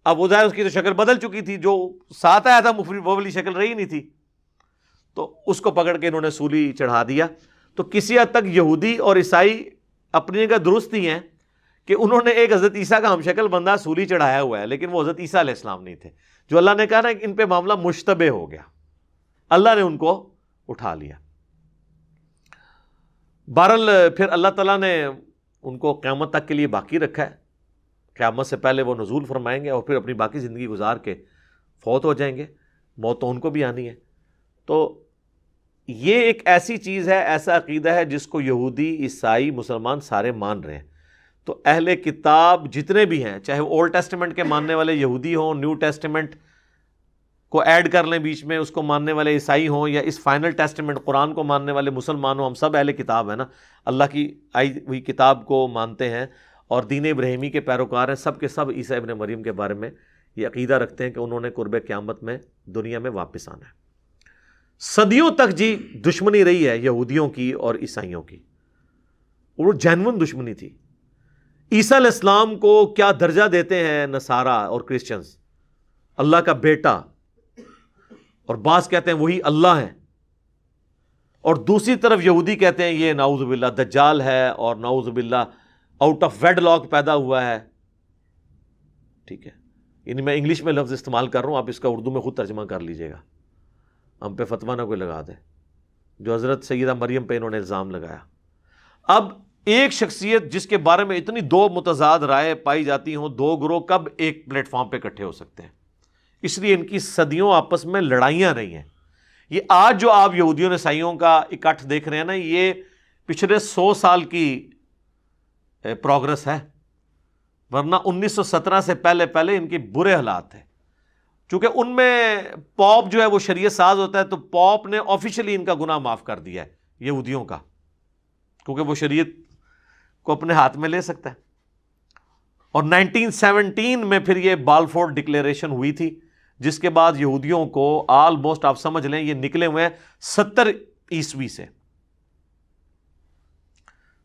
اب وہ ظاہر اس کی تو شکل بدل چکی تھی، جو ساتھ آیا تھا وہ والی شکل رہی نہیں تھی، تو اس کو پکڑ کے انہوں نے سولی چڑھا دیا. تو کسی حد تک یہودی اور عیسائی اپنی جگہ درست ہی ہیں کہ انہوں نے ایک حضرت عیسیٰ کا ہم شکل بندہ سولی چڑھایا ہوا ہے، لیکن وہ حضرت عیسیٰ علیہ السلام نہیں تھے. جو اللہ نے کہا نا کہ ان پہ معاملہ مشتبہ ہو گیا، اللہ نے ان کو اٹھا لیا. بہرحال پھر اللہ تعالیٰ نے ان کو قیامت تک کے لیے باقی رکھا ہے. قیامت سے پہلے وہ نزول فرمائیں گے اور پھر اپنی باقی زندگی گزار کے فوت ہو جائیں گے. موت تو ان کو بھی آنی ہے. تو یہ ایک ایسی چیز ہے، ایسا عقیدہ ہے جس کو یہودی، عیسائی، مسلمان سارے مان رہے ہیں. تو اہل کتاب جتنے بھی ہیں، چاہے وہ اولڈ ٹیسٹمنٹ کے ماننے والے یہودی ہوں، نیو ٹیسٹمنٹ کو ایڈ کر لیں بیچ میں، اس کو ماننے والے عیسائی ہوں یا اس فائنل ٹیسٹمنٹ قرآن کو ماننے والے مسلمان ہوں، ہم سب اہل کتاب ہیں نا، اللہ کی آئی ہوئی کتاب کو مانتے ہیں اور دین ابراہیمی کے پیروکار ہیں، سب کے سب عیسیٰ ابن مریم کے بارے میں یہ عقیدہ رکھتے ہیں کہ انہوں نے قرب قیامت میں دنیا میں واپس آنا ہے۔ صدیوں تک جی دشمنی رہی ہے یہودیوں کی اور عیسائیوں کی، اور وہ جینون دشمنی تھی۔ عیسیٰ علیہ السلام کو کیا درجہ دیتے ہیں نصارہ اور کرسچنز؟ اللہ کا بیٹا، اور بعض کہتے ہیں وہی اللہ ہے، اور دوسری طرف یہودی کہتے ہیں یہ نعوذ باللہ دجال ہے اور نعوذ باللہ آؤٹ آف ویڈ لاک پیدا ہوا ہے۔ ٹھیک ہے، یعنی میں انگلش میں لفظ استعمال کر رہا ہوں، آپ اس کا اردو میں خود ترجمہ کر لیجئے گا، ہم پہ فتویٰ نہ کوئی لگا دے، جو حضرت سیدہ مریم پہ انہوں نے الزام لگایا۔ اب ایک شخصیت جس کے بارے میں اتنی دو متضاد رائے پائی جاتی ہوں، دو گروہ کب ایک پلیٹ فارم پہ اکٹھے ہو سکتے ہیں؟ اس لیے ان کی صدیوں آپس میں لڑائیاں رہی ہیں۔ یہ آج جو آپ یہودیوں عیسائیوں کا اکٹھ دیکھ رہے ہیں نا، یہ پچھلے 100 سال کی پروگرس ہے، ورنہ 1917 سے پہلے ان کے برے حالات تھے۔ چونکہ ان میں پوپ جو ہے وہ شریعت ساز ہوتا ہے، تو پوپ نے آفیشلی ان کا گناہ معاف کر دیا ہے یہودیوں کا، کیونکہ وہ شریعت کو اپنے ہاتھ میں لے سکتا ہے۔ اور 1917 میں پھر یہ بالفور ڈکلیریشن ہوئی تھی، جس کے بعد یہودیوں کو آلموسٹ آپ سمجھ لیں یہ نکلے ہوئے ہیں 70 عیسوی سے،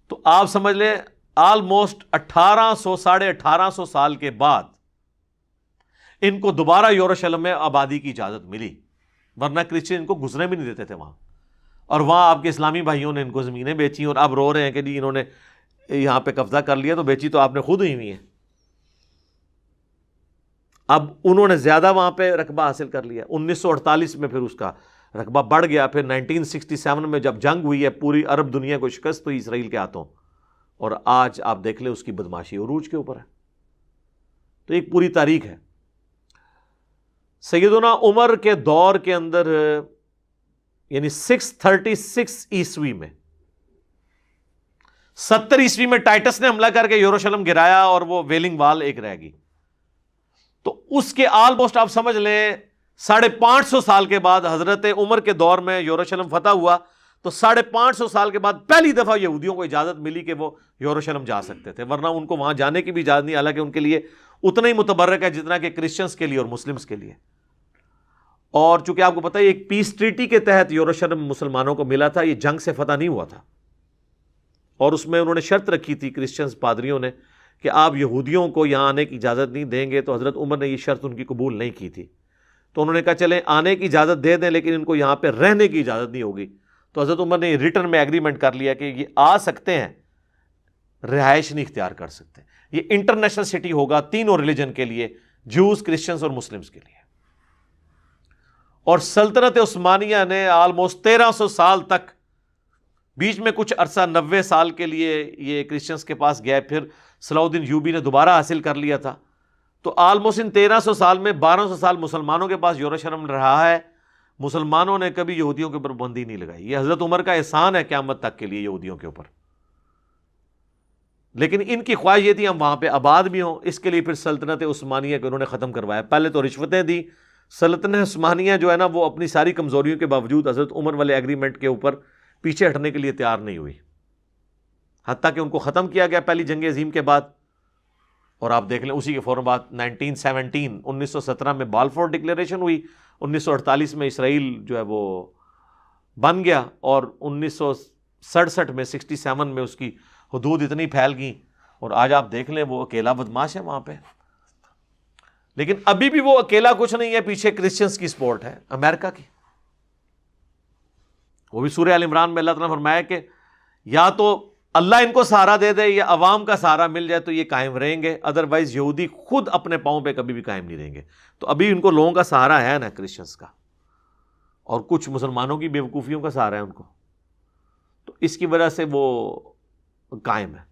تو آپ سمجھ لیں آلموسٹ 1800 ساڑھے 1800 سال کے بعد ان کو دوبارہ یروشلم میں آبادی کی اجازت ملی، ورنہ کرسچن ان کو گزرنے بھی نہیں دیتے تھے وہاں، اور وہاں آپ کے اسلامی بھائیوں نے ان کو زمینیں بیچی اور اب رو رہے ہیں کہ جی انہوں نے یہاں پہ قبضہ کر لیا، تو بیچی تو آپ نے خود ہوئی ہے۔ اب انہوں نے زیادہ وہاں پہ رقبہ حاصل کر لیا۔ 1948 میں پھر اس کا رقبہ بڑھ گیا، پھر 1967 میں جب جنگ ہوئی ہے پوری عرب دنیا کو شکست ہوئی اسرائیل کے ہاتھوں، اور آج آپ دیکھ لیں اس کی بدماشی عروج کے اوپر ہے۔ تو ایک پوری تاریخ ہے۔ سیدنا عمر کے دور کے اندر یعنی 636 عیسوی میں 70 عیسوی میں ٹائٹس نے حملہ کر کے یروشلم گرایا اور وہ ویلنگ وال ایک رہ گئی، تو اس کے آلموسٹ آپ سمجھ لیں 550 سال کے بعد حضرت عمر کے دور میں یروشلم فتح ہوا، تو 550 سال کے بعد پہلی دفعہ یہودیوں کو اجازت ملی کہ وہ یروشلم جا سکتے تھے، ورنہ ان کو وہاں جانے کی بھی اجازت نہیں، حالانکہ ان کے لیے اتنا ہی متبرک ہے جتنا کہ کرسچنز کے لیے اور مسلمز کے لیے۔ اور چونکہ آپ کو پتہ ہے ایک پیس ٹریٹی کے تحت یروشلم مسلمانوں کو ملا تھا، یہ جنگ سے فتح نہیں ہوا تھا، اور اس میں انہوں نے شرط رکھی تھی کرسچنز پادریوں نے کہ آپ یہودیوں کو یہاں آنے کی اجازت نہیں دیں گے، تو حضرت عمر نے یہ شرط ان کی قبول نہیں کی تھی، تو انہوں نے کہا چلیں آنے کی اجازت دے دیں لیکن ان کو یہاں پہ رہنے کی اجازت نہیں ہوگی، تو حضرت عمر نے ریٹرن میں ایگریمنٹ کر لیا کہ یہ آ سکتے ہیں، رہائش نہیں اختیار کر سکتے، یہ انٹرنیشنل سٹی ہوگا تینوں ریلیجن کے لیے، جوز، کرسچنز اور مسلمز کے لیے۔ اور سلطنت عثمانیہ نے آلموسٹ 1300 سال تک، بیچ میں کچھ عرصہ 90 سال کے لیے یہ کرسچنز کے پاس گیا، پھر صلاح الدین ایوبی نے دوبارہ حاصل کر لیا تھا، تو آلموسٹ ان 1300 سال میں 1200 سال مسلمانوں کے پاس یروشلم رہا ہے، مسلمانوں نے کبھی یہودیوں کے اوپر پابندی نہیں لگائی۔ یہ حضرت عمر کا احسان ہے قیامت تک کے لیے یہودیوں کے اوپر، لیکن ان کی خواہش یہ تھی ہم وہاں پہ آباد بھی ہوں، اس کے لیے پھر سلطنت عثمانیہ کو انہوں نے ختم کروایا۔ پہلے تو رشوتیں دی، سلطنت عثمانیہ جو ہے نا وہ اپنی ساری کمزوریوں کے باوجود حضرت عمر والے ایگریمنٹ کے اوپر پیچھے ہٹنے کے لیے تیار نہیں ہوئی، حتیٰ کہ ان کو ختم کیا گیا پہلی جنگ عظیم کے بعد۔ اور آپ دیکھ لیں اسی کے فوراً بعد 1917 میں بالفور ڈکلیریشن ہوئی، 1948 میں اسرائیل جو ہے وہ بن گیا، اور 1967 میں 67 میں اس کی حدود اتنی پھیل گئیں، اور آج آپ دیکھ لیں وہ اکیلا بدماش ہے وہاں پہ۔ لیکن ابھی بھی وہ اکیلا کچھ نہیں ہے، پیچھے کرسچنز کی سپورٹ ہے، امریکہ کی۔ وہ بھی سورہ آل عمران میں اللہ تعالیٰ نے فرمایا کہ یا تو اللہ ان کو سہارا دے دے یا عوام کا سہارا مل جائے تو یہ قائم رہیں گے، ادروائز یہودی خود اپنے پاؤں پہ کبھی بھی قائم نہیں رہیں گے۔ تو ابھی ان کو لوگوں کا سہارا ہے نا کرسچنز کا، اور کچھ مسلمانوں کی بیوقوفیوں کا سہارا ہے ان کو، تو اس کی وجہ سے وہ قائم ہے۔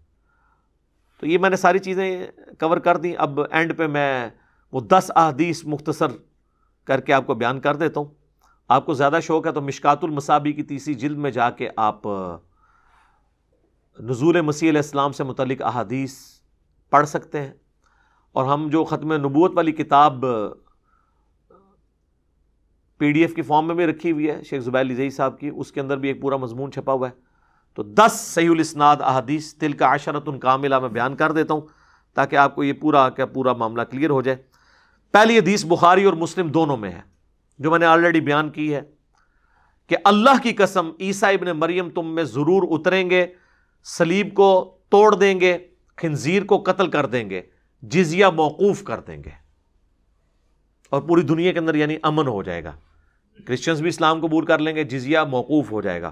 تو یہ میں نے ساری چیزیں کور کر دیں۔ اب اینڈ پہ میں وہ 10 احادیث مختصر کر کے آپ کو بیان کر دیتا ہوں۔ آپ کو زیادہ شوق ہے تو مشکات المصابیح کی 3ری جلد میں جا کے آپ نزول مسیح علیہ السلام سے متعلق احادیث پڑھ سکتے ہیں، اور ہم جو ختم نبوت والی کتاب PDF کی فارم میں بھی رکھی ہوئی ہے شیخ زبیر لزئی صاحب کی، اس کے اندر بھی ایک پورا مضمون چھپا ہوا ہے. تو 10 صحیح الاسناد احادیث تلک عشرۃ کاملہ میں بیان کر دیتا ہوں تاکہ آپ کو یہ پورا معاملہ کلیئر ہو جائے. پہلی حدیث بخاری اور مسلم دونوں میں ہے جو میں نے آلریڈی بیان کی ہے کہ اللہ کی قسم عیسیٰ ابن مریم تم میں ضرور اتریں گے، صلیب کو توڑ دیں گے، خنزیر کو قتل کر دیں گے، جزیہ موقوف کر دیں گے، اور پوری دنیا کے اندر یعنی امن ہو جائے گا. کرسچنز بھی اسلام قبول کر لیں گے، جزیہ موقوف ہو جائے گا،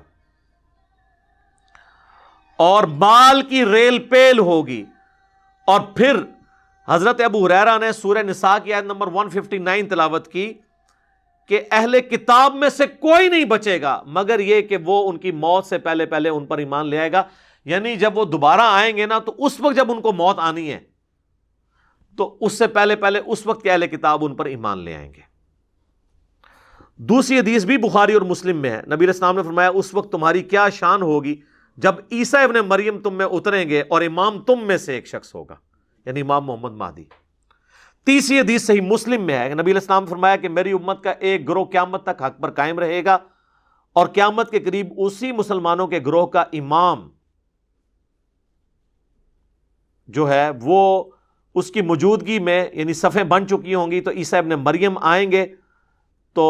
اور مال کی ریل پیل ہوگی. اور پھر حضرت ابو ہریرہ نے سورہ نساء کی آیت نمبر 159 تلاوت کی کہ اہل کتاب میں سے کوئی نہیں بچے گا مگر یہ کہ وہ ان کی موت سے پہلے پہلے ان پر ایمان لے آئے گا. یعنی جب وہ دوبارہ آئیں گے نا تو اس وقت جب ان کو موت آنی ہے تو اس سے پہلے پہلے اس وقت کے اہل کتاب ان پر ایمان لے آئیں گے. دوسری حدیث بھی بخاری اور مسلم میں ہے. نبی علیہ السلام نے فرمایا اس وقت تمہاری کیا شان ہوگی جب عیسیٰ ابن مریم تم میں اتریں گے اور امام تم میں سے ایک شخص ہوگا، یعنی امام محمد مہدی. تیسری حدیث صحیح مسلم میں ہے. نبی علیہ السلام نے فرمایا کہ میری امت کا ایک گروہ قیامت تک حق پر قائم رہے گا اور قیامت کے قریب اسی مسلمانوں کے گروہ کا امام جو ہے وہ اس کی موجودگی میں یعنی صفیں بن چکی ہوں گی تو عیسیٰ ابن مریم آئیں گے تو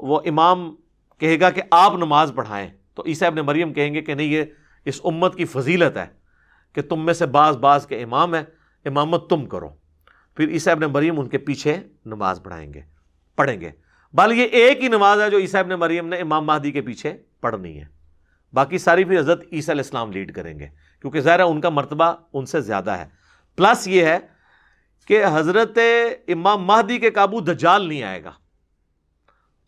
وہ امام کہے گا کہ آپ نماز پڑھائیں تو عیسیٰ ابن مریم کہیں گے کہ نہیں، یہ اس امت کی فضیلت ہے کہ تم میں سے بعض کے امام ہیں، امامت تم کرو. پھر عیسیٰ ابن مریم ان کے پیچھے نماز پڑھیں گے. بل یہ ایک ہی نماز ہے جو عیسیٰ ابن مریم نے امام مہدی کے پیچھے پڑھنی ہے، باقی ساری پھر حضرت عیسیٰ علیہ السلام لیڈ کریں گے کیونکہ ظاہر ہے ان کا مرتبہ ان سے زیادہ ہے. پلس یہ ہے کہ حضرت امام مہدی کے قابو دجال نہیں آئے گا،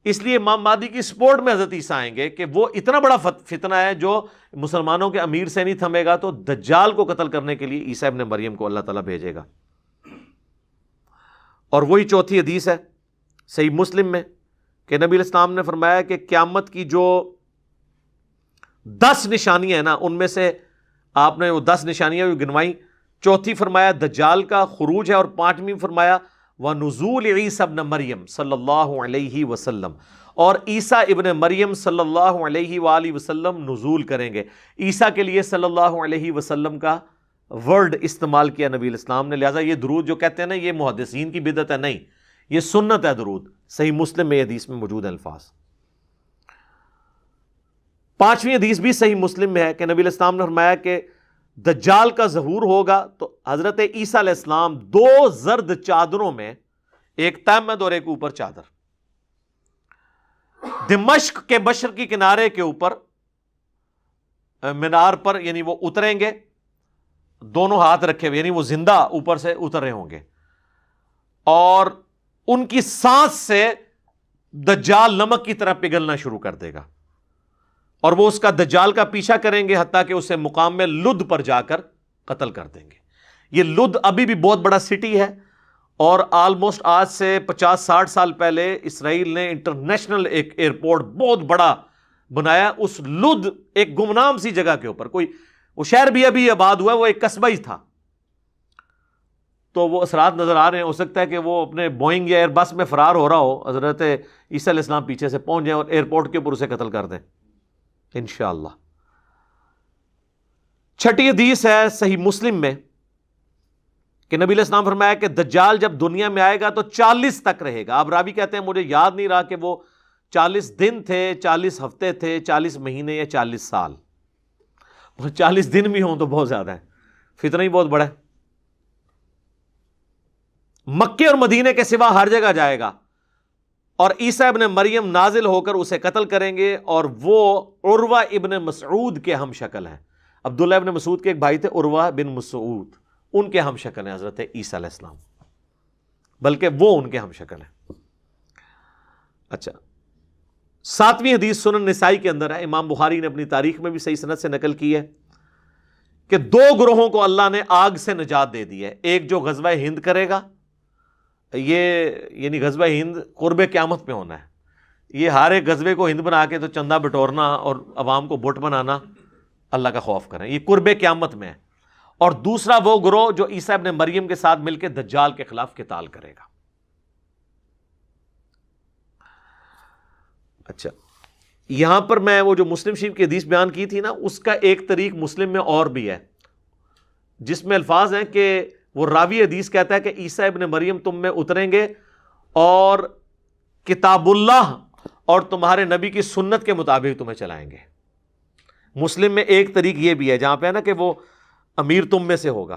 اس لیے امام مہدی کی سپورٹ میں حضرت عیسیٰ آئیں گے کہ وہ اتنا بڑا فتنہ ہے جو مسلمانوں کے امیر سے نہیں تھمے گا، تو دجال کو قتل کرنے کے لیے عیسیٰ ابن مریم کو اللہ تعالیٰ بھیجے گا. اور وہی چوتھی حدیث ہے صحیح مسلم میں کہ نبی علیہ السلام نے فرمایا کہ قیامت کی جو 10 نشانیاں ہیں نا ان میں سے آپ نے وہ 10 نشانیاں گنوائی. چوتھی فرمایا دجال کا خروج ہے، اور 5ویں فرمایا وَنُزُولِ عِیسیٰ ابن مریم صلی اللہ علیہ وسلم، اور عیسیٰ ابن مریم صلی اللہ علیہ وآلہ وسلم نزول کریں گے. عیسیٰ کے لیے صلی اللہ علیہ وسلم کا ورڈ استعمال کیا نبی علیہ السلام نے، لہٰذا یہ درود جو کہتے ہیں نا یہ محدثین کی بدعت ہے، نہیں، یہ سنت ہے. درود صحیح مسلم میں حدیث میں موجود ہے الفاظ. 5ویں حدیث بھی صحیح مسلم میں ہے کہ نبی علیہ السلام نے فرمایا کہ دجال کا ظہور ہوگا تو حضرت عیسیٰ علیہ السلام 2 زرد چادروں میں، ایک تہمد اور ایک اوپر چادر، دمشق کے مشرقی کنارے کے اوپر مینار پر یعنی وہ اتریں گے، دونوں ہاتھ رکھے ہوئے، یعنی وہ زندہ اوپر سے اتر رہے ہوں گے، اور ان کی سانس سے دجال نمک کی طرح پگھلنا شروع کر دے گا، اور وہ اس کا دجال کا پیچھا کریں گے حتیٰ کہ اسے مقام میں لد پر جا کر قتل کر دیں گے. یہ لد ابھی بھی بہت بڑا سٹی ہے، اور آلموسٹ آج سے 50-60 سال پہلے اسرائیل نے انٹرنیشنل ایک ایئرپورٹ بہت بڑا بنایا اس لد ایک گمنام سی جگہ کے اوپر. وہ شہر بھی ابھی آباد ہوا ہے، وہ ایک قصبہ ہی تھا. تو وہ اثرات نظر آ رہے ہیں، ہو سکتا ہے کہ وہ اپنے بوئنگ یا ایئر بس میں فرار ہو رہا ہو، حضرت عیسیٰ علیہ السلام پیچھے سے پہنچ جائیں اور ایئرپورٹ کے اوپر اسے قتل کر دیں انشاءاللہ. 6ٹھی حدیث ہے صحیح مسلم میں کہ نبی علیہ السلام فرمایا کہ دجال جب دنیا میں آئے گا تو 40 تک رہے گا. اب راوی کہتے ہیں مجھے یاد نہیں رہا کہ وہ 40 دن تھے، 40 ہفتے تھے، 40 مہینے یا 40 سال. 40 دن بھی ہوں تو بہت زیادہ ہے، فتنہ ہی بہت بڑا ہے. مکے اور مدینے کے سوا ہر جگہ جائے گا، اور عیسیٰ ابن مریم نازل ہو کر اسے قتل کریں گے، اور وہ عروہ ابن مسعود کے ہم شکل ہیں. عبداللہ ابن مسعود کے ایک بھائی تھے عروہ بن مسعود، ان کے ہم شکل ہیں حضرت عیسیٰ علیہ السلام، بلکہ وہ ان کے ہم شکل ہیں. اچھا، 7ویں حدیث سنن نسائی کے اندر ہے، امام بخاری نے اپنی تاریخ میں بھی صحیح سند سے نقل کی ہے کہ 2 گروہوں کو اللہ نے آگ سے نجات دے دی ہے. ایک جو غزوہ ہند کرے گا، یہ یعنی غزوہ ہند قرب قیامت میں ہونا ہے. یہ ہر ایک غزوے کو ہند بنا کے تو چندہ بٹورنا اور عوام کو بت بنانا، اللہ کا خوف کریں، یہ قرب قیامت میں ہے. اور دوسرا وہ گروہ جو عیسیٰ ابن مریم کے ساتھ مل کے دجال کے خلاف قتال کرے گا. اچھا، یہاں پر میں وہ جو مسلم شریف کی حدیث بیان کی تھی نا، اس کا ایک طریق مسلم میں اور بھی ہے، جس میں الفاظ ہیں کہ وہ راوی حدیث کہتا ہے کہ عیسیٰ ابن مریم تم میں اتریں گے اور کتاب اللہ اور تمہارے نبی کی سنت کے مطابق تمہیں چلائیں گے۔ مسلم میں ایک طریق یہ بھی ہے جہاں پہ ہے نا کہ وہ امیر تم میں سے ہوگا،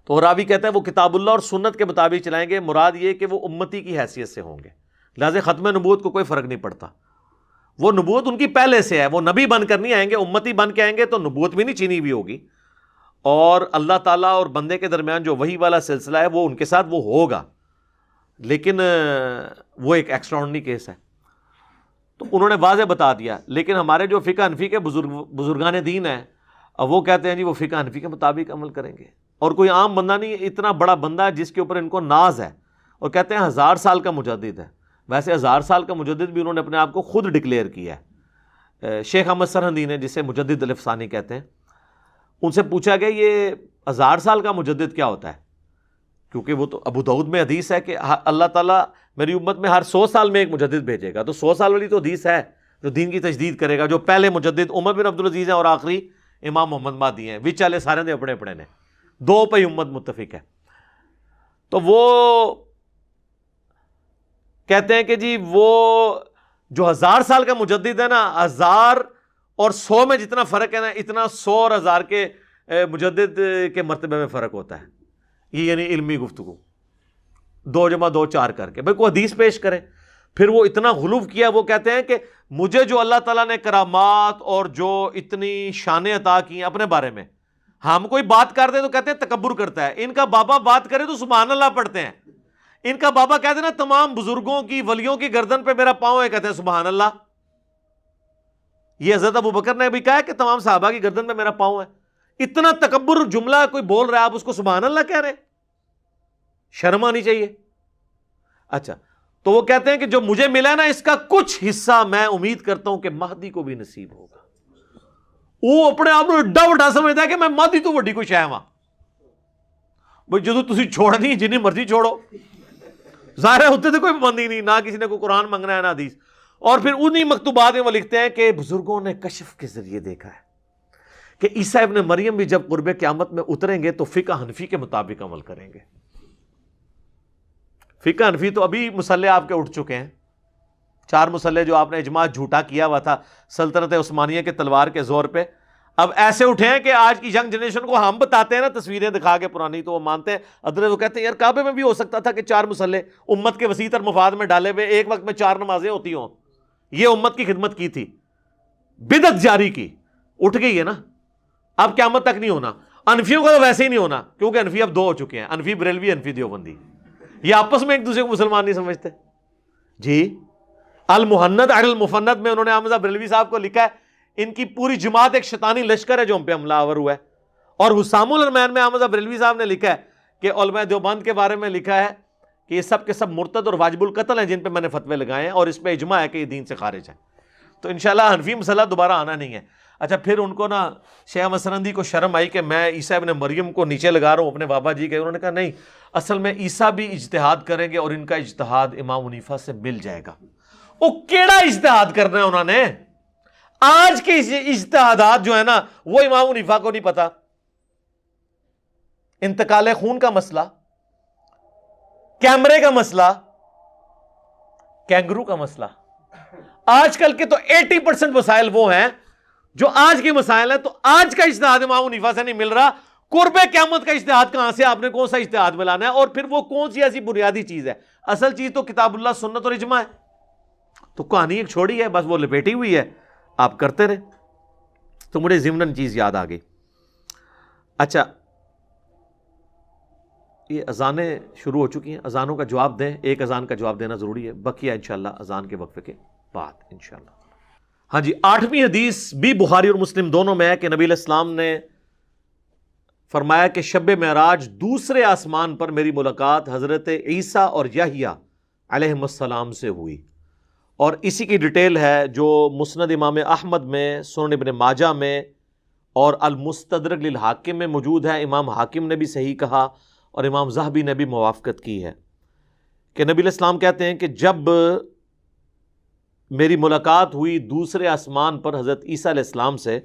تو راوی کہتا ہے وہ کتاب اللہ اور سنت کے مطابق چلائیں گے، مراد یہ کہ وہ امتی کی حیثیت سے ہوں گے، لہذا ختم نبوت کو کوئی فرق نہیں پڑتا، وہ نبوت ان کی پہلے سے ہے، وہ نبی بن کر نہیں آئیں گے، امتی بن کے آئیں گے تو نبوت بھی نہیں چینی ہوئی ہوگی، اور اللہ تعالیٰ اور بندے کے درمیان جو وحی والا سلسلہ ہے وہ ان کے ساتھ وہ ہوگا، لیکن وہ ایک ایکسٹراڈنری کیس ہے، تو انہوں نے واضح بتا دیا۔ لیکن ہمارے جو فقہ حنفی کے بزرگان دین ہیں، اب وہ کہتے ہیں جی وہ فقہ حنفی کے مطابق عمل کریں گے، اور کوئی عام بندہ نہیں، اتنا بڑا بندہ ہے جس کے اوپر ان کو ناز ہے، اور کہتے ہیں 1000 سال کا مجدد ہے۔ ویسے 1000 سال کا مجدد بھی انہوں نے اپنے آپ کو خود ڈکلیئر کیا ہے۔ شیخ احمد سرہندی نے، جسے مجدد الف ثانی کہتے ہیں، ان سے پوچھا گیا یہ 1000 سال کا مجدد کیا ہوتا ہے، کیونکہ وہ تو ابو داؤد میں حدیث ہے کہ اللہ تعالیٰ میری امت میں ہر 100 سال میں ایک مجدد بھیجے گا، تو 100 سال والی تو حدیث ہے جو دین کی تجدید کرے گا، جو پہلے مجدد عمر بن عبدالعزیز ہیں اور آخری امام محمد مہدی ہیں، وچ والے سارے دے اپنے اپنے نے، دو پہ امت متفق ہے۔ تو وہ کہتے ہیں کہ جی وہ جو 1000 سال کا مجدد ہے نا، 1000 اور 100 میں جتنا فرق ہے نا، اتنا 100 اور 1000 کے مجدد کے مرتبے میں فرق ہوتا ہے۔ یہ یعنی علمی گفتگو 2 + 2 4 کر کے بھائی کوئی حدیث پیش کرے۔ پھر وہ اتنا غلو کیا، وہ کہتے ہیں کہ مجھے جو اللہ تعالیٰ نے کرامات اور جو اتنی شانیں عطا کی ہیں اپنے بارے میں، ہم کوئی بات کر دیں تو کہتے ہیں تکبر کرتا ہے، ان کا بابا بات کرے تو سبحان اللہ پڑھتے ہیں، ان کا بابا کہتے ہیں نا تمام بزرگوں کی ولیوں کی گردن پہ میرا پاؤں ہے، کہتے ہیں سبحان اللہ۔ یہ حضرت ابو بکر نے بھی کہا ہے کہ تمام صحابہ کی گردن پہ میرا پاؤں ہے۔ اتنا تکبر جملہ کوئی بول رہا ہے، آپ اس کو سبحان اللہ کہہ رہے ہیں، شرم آنی چاہیے۔ اچھا، تو وہ کہتے ہیں کہ جو مجھے ملا نا اس کا کچھ حصہ میں امید کرتا ہوں کہ مہدی کو بھی نصیب ہوگا۔ وہ اپنے آپ کو ایڈا وڈا سمجھتا ہے کہ میں مہدی تو وڈی کوئی شے ہاں بھائی، جدو تسی چھوڑنی جنی مرضی چھوڑو، ظاہر ہے ہوتے تو کوئی پابندی نہیں، نہ کسی نے کوئی قرآن منگنا ہے نہ حدیث۔ اور پھر انہی مکتوبات میں وہ لکھتے ہیں کہ بزرگوں نے کشف کے ذریعے دیکھا ہے کہ عیسیٰ ابن مریم بھی جب قرب قیامت میں اتریں گے تو فقہ حنفی کے مطابق عمل کریں گے۔ فقہ حنفی تو ابھی مسلح آپ کے اٹھ چکے ہیں، 4 مسلح جو آپ نے اجماع جھوٹا کیا ہوا تھا سلطنت عثمانیہ کے تلوار کے زور پہ، اب ایسے اٹھے ہیں کہ آج کی ینگ جنریشن کو ہم بتاتے ہیں نا تصویریں دکھا کے پرانی، تو وہ مانتے ہیں، ادھر وہ کہتے ہیں یار کعبے میں بھی ہو سکتا تھا کہ 4 مسلح امت کے وسیع تر مفاد میں ڈالے ہوئے ایک وقت میں 4 نمازیں ہوتی ہوں، یہ امت کی خدمت کی تھی، بدعت جاری کی، اٹھ گئی ہے نا، اب قیامت تک نہیں ہونا۔ انفیوں کا تو ویسے ہی نہیں ہونا، کیونکہ انفی اب 2 ہو چکے ہیں، انفی بریلوی، انفی دیوبندی، یہ آپس میں ایک دوسرے کو مسلمان نہیں سمجھتے جی۔ المحند علی المفند میں انہوں نے احمد بریلوی صاحب کو لکھا ہے ان کی پوری جماعت ایک شیطانی لشکر ہے جو ہم پہ حملہ آور ہوا ہے۔ اور حسام الرحمن میں احمد بریلوی صاحب نے لکھا ہے کہ علماء دیوبند کے بارے میں لکھا ہے کہ یہ سب کے سب مرتد اور واجب القتل ہیں جن پہ میں نے فتوے لگائے ہیں، اور اس پہ اجماع ہے کہ یہ دین سے خارج ہے۔ تو انشاءاللہ حنفی مسئلہ دوبارہ آنا نہیں ہے۔ اچھا، پھر ان کو نا شیخ احمد سرہندی کو شرم آئی کہ میں عیسیٰ ابن مریم کو نیچے لگا رہا ہوں اپنے بابا جی کے، انہوں نے کہا نہیں، اصل میں عیسیٰ بھی اجتہاد کریں گے اور ان کا اجتہاد امام حنیفہ سے مل جائے گا۔ وہ کیڑا اجتہاد کرنا ہے انہوں نے؟ آج کے اجتہادات جو ہے نا وہ امام حنیفہ کو نہیں پتا۔ انتقال خون کا مسئلہ، کیمرے کا مسئلہ، کینگرو کا مسئلہ، آج کل کے تو 80% مسائل وہ ہیں جو آج کے مسائل ہیں، تو آج کا اجتہاد امام حنیفہ سے نہیں مل رہا، قرب قیامت کا اجتہاد کہاں سے؟ آپ نے کون سا اجتہاد ملانا ہے؟ اور پھر وہ کون سی ایسی بنیادی چیز ہے؟ اصل چیز تو کتاب اللہ، سنت اور اجماع ہے، تو کہانی ایک چھوڑی ہے، بس وہ لپیٹی ہوئی ہے، آپ کرتے رہے۔ تو مجھے ضمناً چیز یاد آ گئی۔ اچھا، یہ اذانیں شروع ہو چکی ہیں، اذانوں کا جواب دیں، ایک اذان کا جواب دینا ضروری ہے، بقیہ انشاءاللہ اذان کے وقفے کے بعد انشاءاللہ۔ ہاں جی، 8ویں حدیث بھی بخاری اور مسلم دونوں میں ہے کہ نبی علیہ السلام نے فرمایا کہ شب معراج دوسرے آسمان پر میری ملاقات حضرت عیسیٰ اور یحییٰ علیہم السلام سے ہوئی، اور اسی کی ڈیٹیل ہے جو مسند امام احمد میں، سنن ابن ماجہ میں اور المستدرک للحاکم میں موجود ہے۔ امام حاکم نے بھی صحیح کہا اور امام ذہبی نے بھی موافقت کی ہے کہ نبی علیہ السلام کہتے ہیں کہ جب میری ملاقات ہوئی دوسرے آسمان پر حضرت عیسیٰ علیہ السلام سے،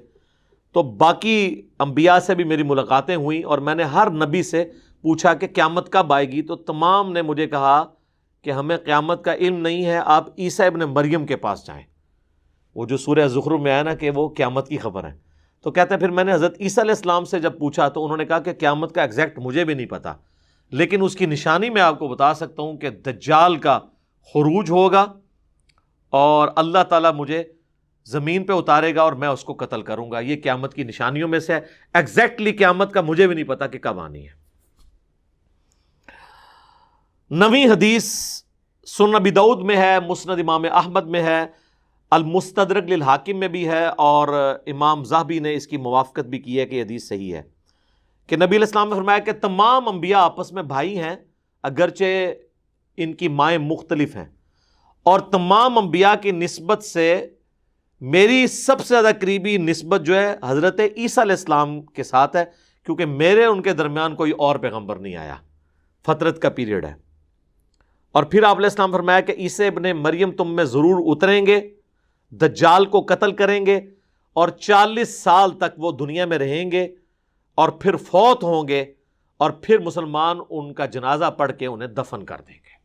تو باقی انبیاء سے بھی میری ملاقاتیں ہوئیں، اور میں نے ہر نبی سے پوچھا کہ قیامت کب آئے گی، تو تمام نے مجھے کہا کہ ہمیں قیامت کا علم نہیں ہے، آپ عیسیٰ ابن مریم کے پاس جائیں۔ وہ جو سورہ زخرف میں آیا نا کہ وہ قیامت کی خبر ہے، تو کہتے ہیں پھر میں نے حضرت عیسیٰ علیہ السلام سے جب پوچھا تو انہوں نے کہا کہ قیامت کا ایگزیکٹ مجھے بھی نہیں پتا، لیکن اس کی نشانی میں آپ کو بتا سکتا ہوں کہ دجال کا خروج ہوگا اور اللہ تعالیٰ مجھے زمین پہ اتارے گا اور میں اس کو قتل کروں گا۔ یہ قیامت کی نشانیوں میں سے ہے۔ ایگزیکٹلی قیامت کا مجھے بھی نہیں پتا کہ کب آنی ہے۔ نویں حدیث سنن ابی داؤد میں ہے، مسند امام احمد میں ہے، المستدرک للحاکم میں بھی ہے، اور امام ذہبی نے اس کی موافقت بھی کی ہے کہ یہ حدیث صحیح ہے، کہ نبی علیہ السلام نے فرمایا کہ تمام انبیاء آپس میں بھائی ہیں، اگرچہ ان کی مائیں مختلف ہیں، اور تمام انبیاء کی نسبت سے میری سب سے زیادہ قریبی نسبت جو ہے حضرت عیسیٰ علیہ السلام کے ساتھ ہے، کیونکہ میرے ان کے درمیان کوئی اور پیغمبر نہیں آیا، فترت کا پیریڈ ہے۔ اور پھر آپ علیہ السلام فرمایا کہ عیسیٰ ابن مریم تم میں ضرور اتریں گے، دجال کو قتل کریں گے، اور 40 سال تک وہ دنیا میں رہیں گے، اور پھر فوت ہوں گے، اور پھر مسلمان ان کا جنازہ پڑھ کے انہیں دفن کر دیں گے۔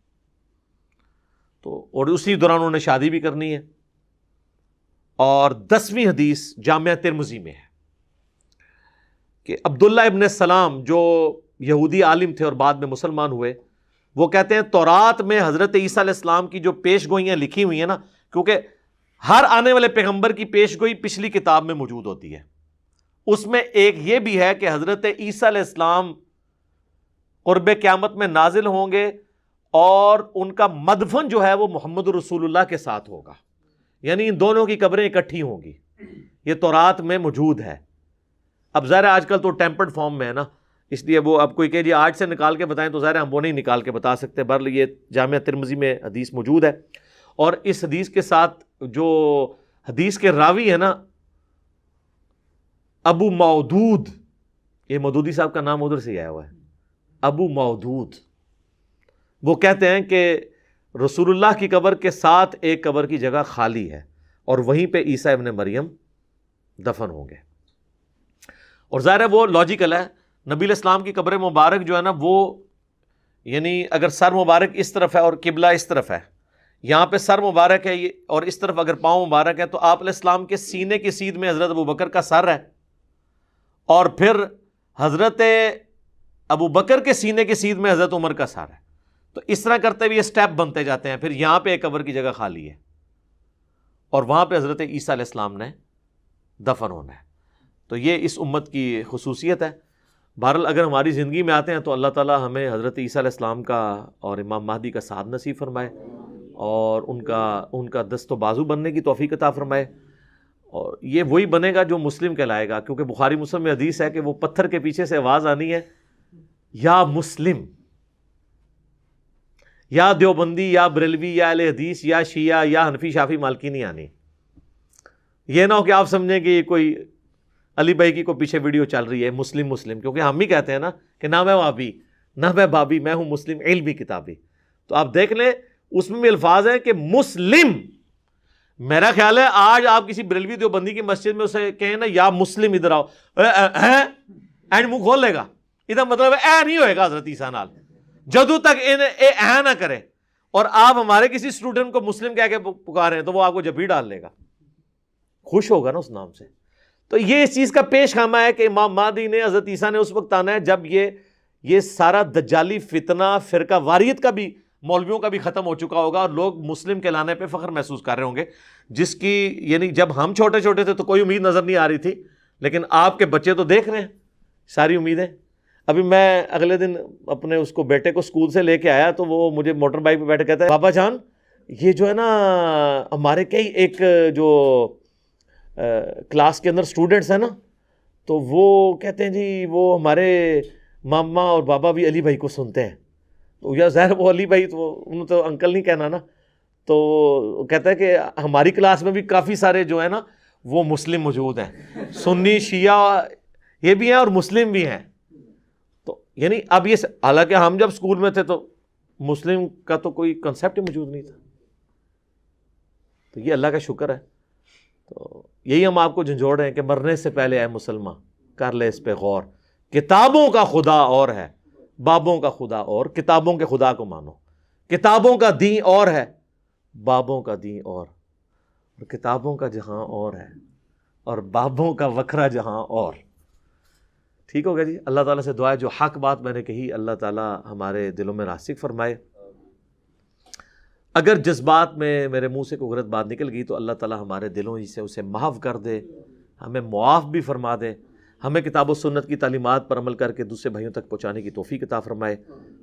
تو اور اسی دوران انہوں نے شادی بھی کرنی ہے۔ اور 10ویں حدیث جامعہ ترمذی میں ہے کہ عبداللہ ابن سلام جو یہودی عالم تھے اور بعد میں مسلمان ہوئے، وہ کہتے ہیں تورات میں حضرت عیسیٰ علیہ السلام کی جو پیش گوئیاں لکھی ہوئی ہیں نا، کیونکہ ہر آنے والے پیغمبر کی پیش گوئی پچھلی کتاب میں موجود ہوتی ہے، اس میں ایک یہ بھی ہے کہ حضرت عیسیٰ علیہ السلام قرب قیامت میں نازل ہوں گے، اور ان کا مدفن جو ہے وہ محمد رسول اللہ کے ساتھ ہوگا، یعنی ان دونوں کی قبریں اکٹھی ہوں گی۔ یہ تورات میں موجود ہے۔ اب ظاہر آج کل تو ٹیمپرڈ فارم میں ہے نا، اس لیے وہ اب کوئی کہ جی آج سے نکال کے بتائیں تو ظاہر ہم وہ نہیں نکال کے بتا سکتے، بہرحال یہ جامعہ ترمذی میں حدیث موجود ہے۔ اور اس حدیث کے ساتھ جو حدیث کے راوی ہے نا ابو مودود، یہ مودودی صاحب کا نام ادھر سے ہی آیا ہوا ہے، ابو مودود، وہ کہتے ہیں کہ رسول اللہ کی قبر کے ساتھ ایک قبر کی جگہ خالی ہے، اور وہیں پہ عیسیٰ ابن مریم دفن ہوں گے۔ اور ظاہر ہے وہ لاجیکل ہے، نبی علیہ السلام کی قبر مبارک جو ہے نا وہ، یعنی اگر سر مبارک اس طرف ہے اور قبلہ اس طرف ہے، یہاں پہ سر مبارک ہے اور اس طرف اگر پاؤں مبارک ہے، تو آپ علیہ السلام کے سینے کی سیدھ میں حضرت ابوبکر کا سر ہے، اور پھر حضرت ابوبکر کے سینے کی سیدھ میں حضرت عمر کا سر ہے۔ تو اس طرح کرتے ہوئے یہ سٹیپ بنتے جاتے ہیں، پھر یہاں پہ ایک قبر کی جگہ خالی ہے، اور وہاں پہ حضرت عیسیٰ علیہ السلام نے دفن ہونا ہے۔ تو یہ اس امت کی خصوصیت ہے۔ بہرحال اگر ہماری زندگی میں آتے ہیں تو اللہ تعالیٰ ہمیں حضرت عیسیٰ علیہ السلام کا اور امام مہدی کا ساتھ نصیب فرمائے، اور ان کا دست و بازو بننے کی توفیق عطا فرمائے، اور یہ وہی بنے گا جو مسلم کہلائے گا، کیونکہ بخاری مسلم میں حدیث ہے کہ وہ پتھر کے پیچھے سے آواز آنی ہے، یا مسلم، یا دیوبندی، یا بریلوی، یا اہل حدیث، یا شیعہ، یا حنفی، شافعی، مالکی نہیں آنی۔ یہ نہ ہو کہ آپ سمجھیں کہ یہ کوئی علی بھائی کی کوئی پیچھے ویڈیو چل رہی ہے مسلم مسلم، کیونکہ ہم ہی کہتے ہیں نا کہ نہ میں وابی، نہ میں بابی، میں ہوں مسلم علمی کتابی۔ تو آپ دیکھ لیں اس میں بھی الفاظ ہیں کہ مسلم۔ میرا خیال ہے آج آپ کسی بریلوی دیوبندی کی مسجد میں اسے کہیں نا یا مسلم ادھر آؤ، اینڈ منہ کھول لے گا، ادھر مطلب اے نہیں ہوئے گا حضرت عیسیٰ نال، جدو تک اے نہ کرے، اور آپ ہمارے کسی اسٹوڈنٹ کو مسلم کہہ کے پکارے ہیں تو وہ آپ کو جبھی ڈال لے گا، خوش ہوگا نا اس نام سے۔ تو یہ اس چیز کا پیش خامہ ہے کہ امام مہدی نے، حضرت عیسیٰ نے اس وقت آنا ہے جب یہ سارا دجالی فتنہ، فرقہ واریت کا بھی، مولویوں کا بھی ختم ہو چکا ہوگا، اور لوگ مسلم کہلانے پہ فخر محسوس کر رہے ہوں گے، جس کی یعنی جب ہم چھوٹے چھوٹے تھے تو کوئی امید نظر نہیں آ رہی تھی، لیکن آپ کے بچے تو دیکھ رہے ہیں ساری امیدیں۔ ابھی میں اگلے دن اپنے اس کو بیٹے کو اسکول سے لے کے آیا تو وہ مجھے موٹر بائک پہ بیٹھے کہتا ہے بابا جان یہ جو ہے نا ہمارے کئی ایک جو کلاس کے اندر اسٹوڈنٹس ہیں نا، تو وہ کہتے ہیں جی وہ ہمارے ماما اور بابا بھی علی بھائی کو سنتے ہیں۔ تو یا ظاہر وہ علی بھائی تو انہوں تو انکل نہیں کہنا نا، تو کہتا ہے کہ ہماری کلاس میں بھی کافی سارے جو ہے نا وہ مسلم موجود ہیں، سنی شیعہ یہ بھی ہیں اور مسلم بھی ہیں۔ تو یعنی اب یہ حالانکہ ہم جب اسکول میں تھے تو مسلم کا تو کوئی کنسیپٹ ہی موجود نہیں تھا۔ تو یہ اللہ کا شکر ہے. تو یہی ہم آپ کو جھنجھوڑ رہے ہیں کہ مرنے سے پہلے اے مسلمان کر لے اس پہ غور. کتابوں کا خدا اور ہے، بابوں کا خدا اور. کتابوں کے خدا کو مانو. کتابوں کا دین اور ہے، بابوں کا دین اور کتابوں کا جہاں اور ہے اور بابوں کا وکھرا جہاں اور. ٹھیک ہوگا جی. اللہ تعالیٰ سے دعا ہے جو حق بات میں نے کہی اللہ تعالیٰ ہمارے دلوں میں راسخ فرمائے. اگر جذبات میں میرے منہ سے کوئی غلط بات نکل گئی تو اللہ تعالیٰ ہمارے دلوں ہی سے اسے محو کر دے، ہمیں معاف بھی فرما دے، ہمیں کتاب و سنت کی تعلیمات پر عمل کر کے دوسرے بھائیوں تک پہنچانے کی توفیق عطا فرمائے.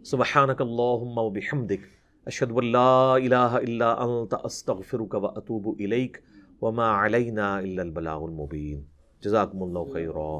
سبحانک اللہم و بحمدک اشہد ان لا الہ الا انت استغفرک و اتوب الیک وما علینا الا البلاغ المبین. جزاکم اللہ خیرا.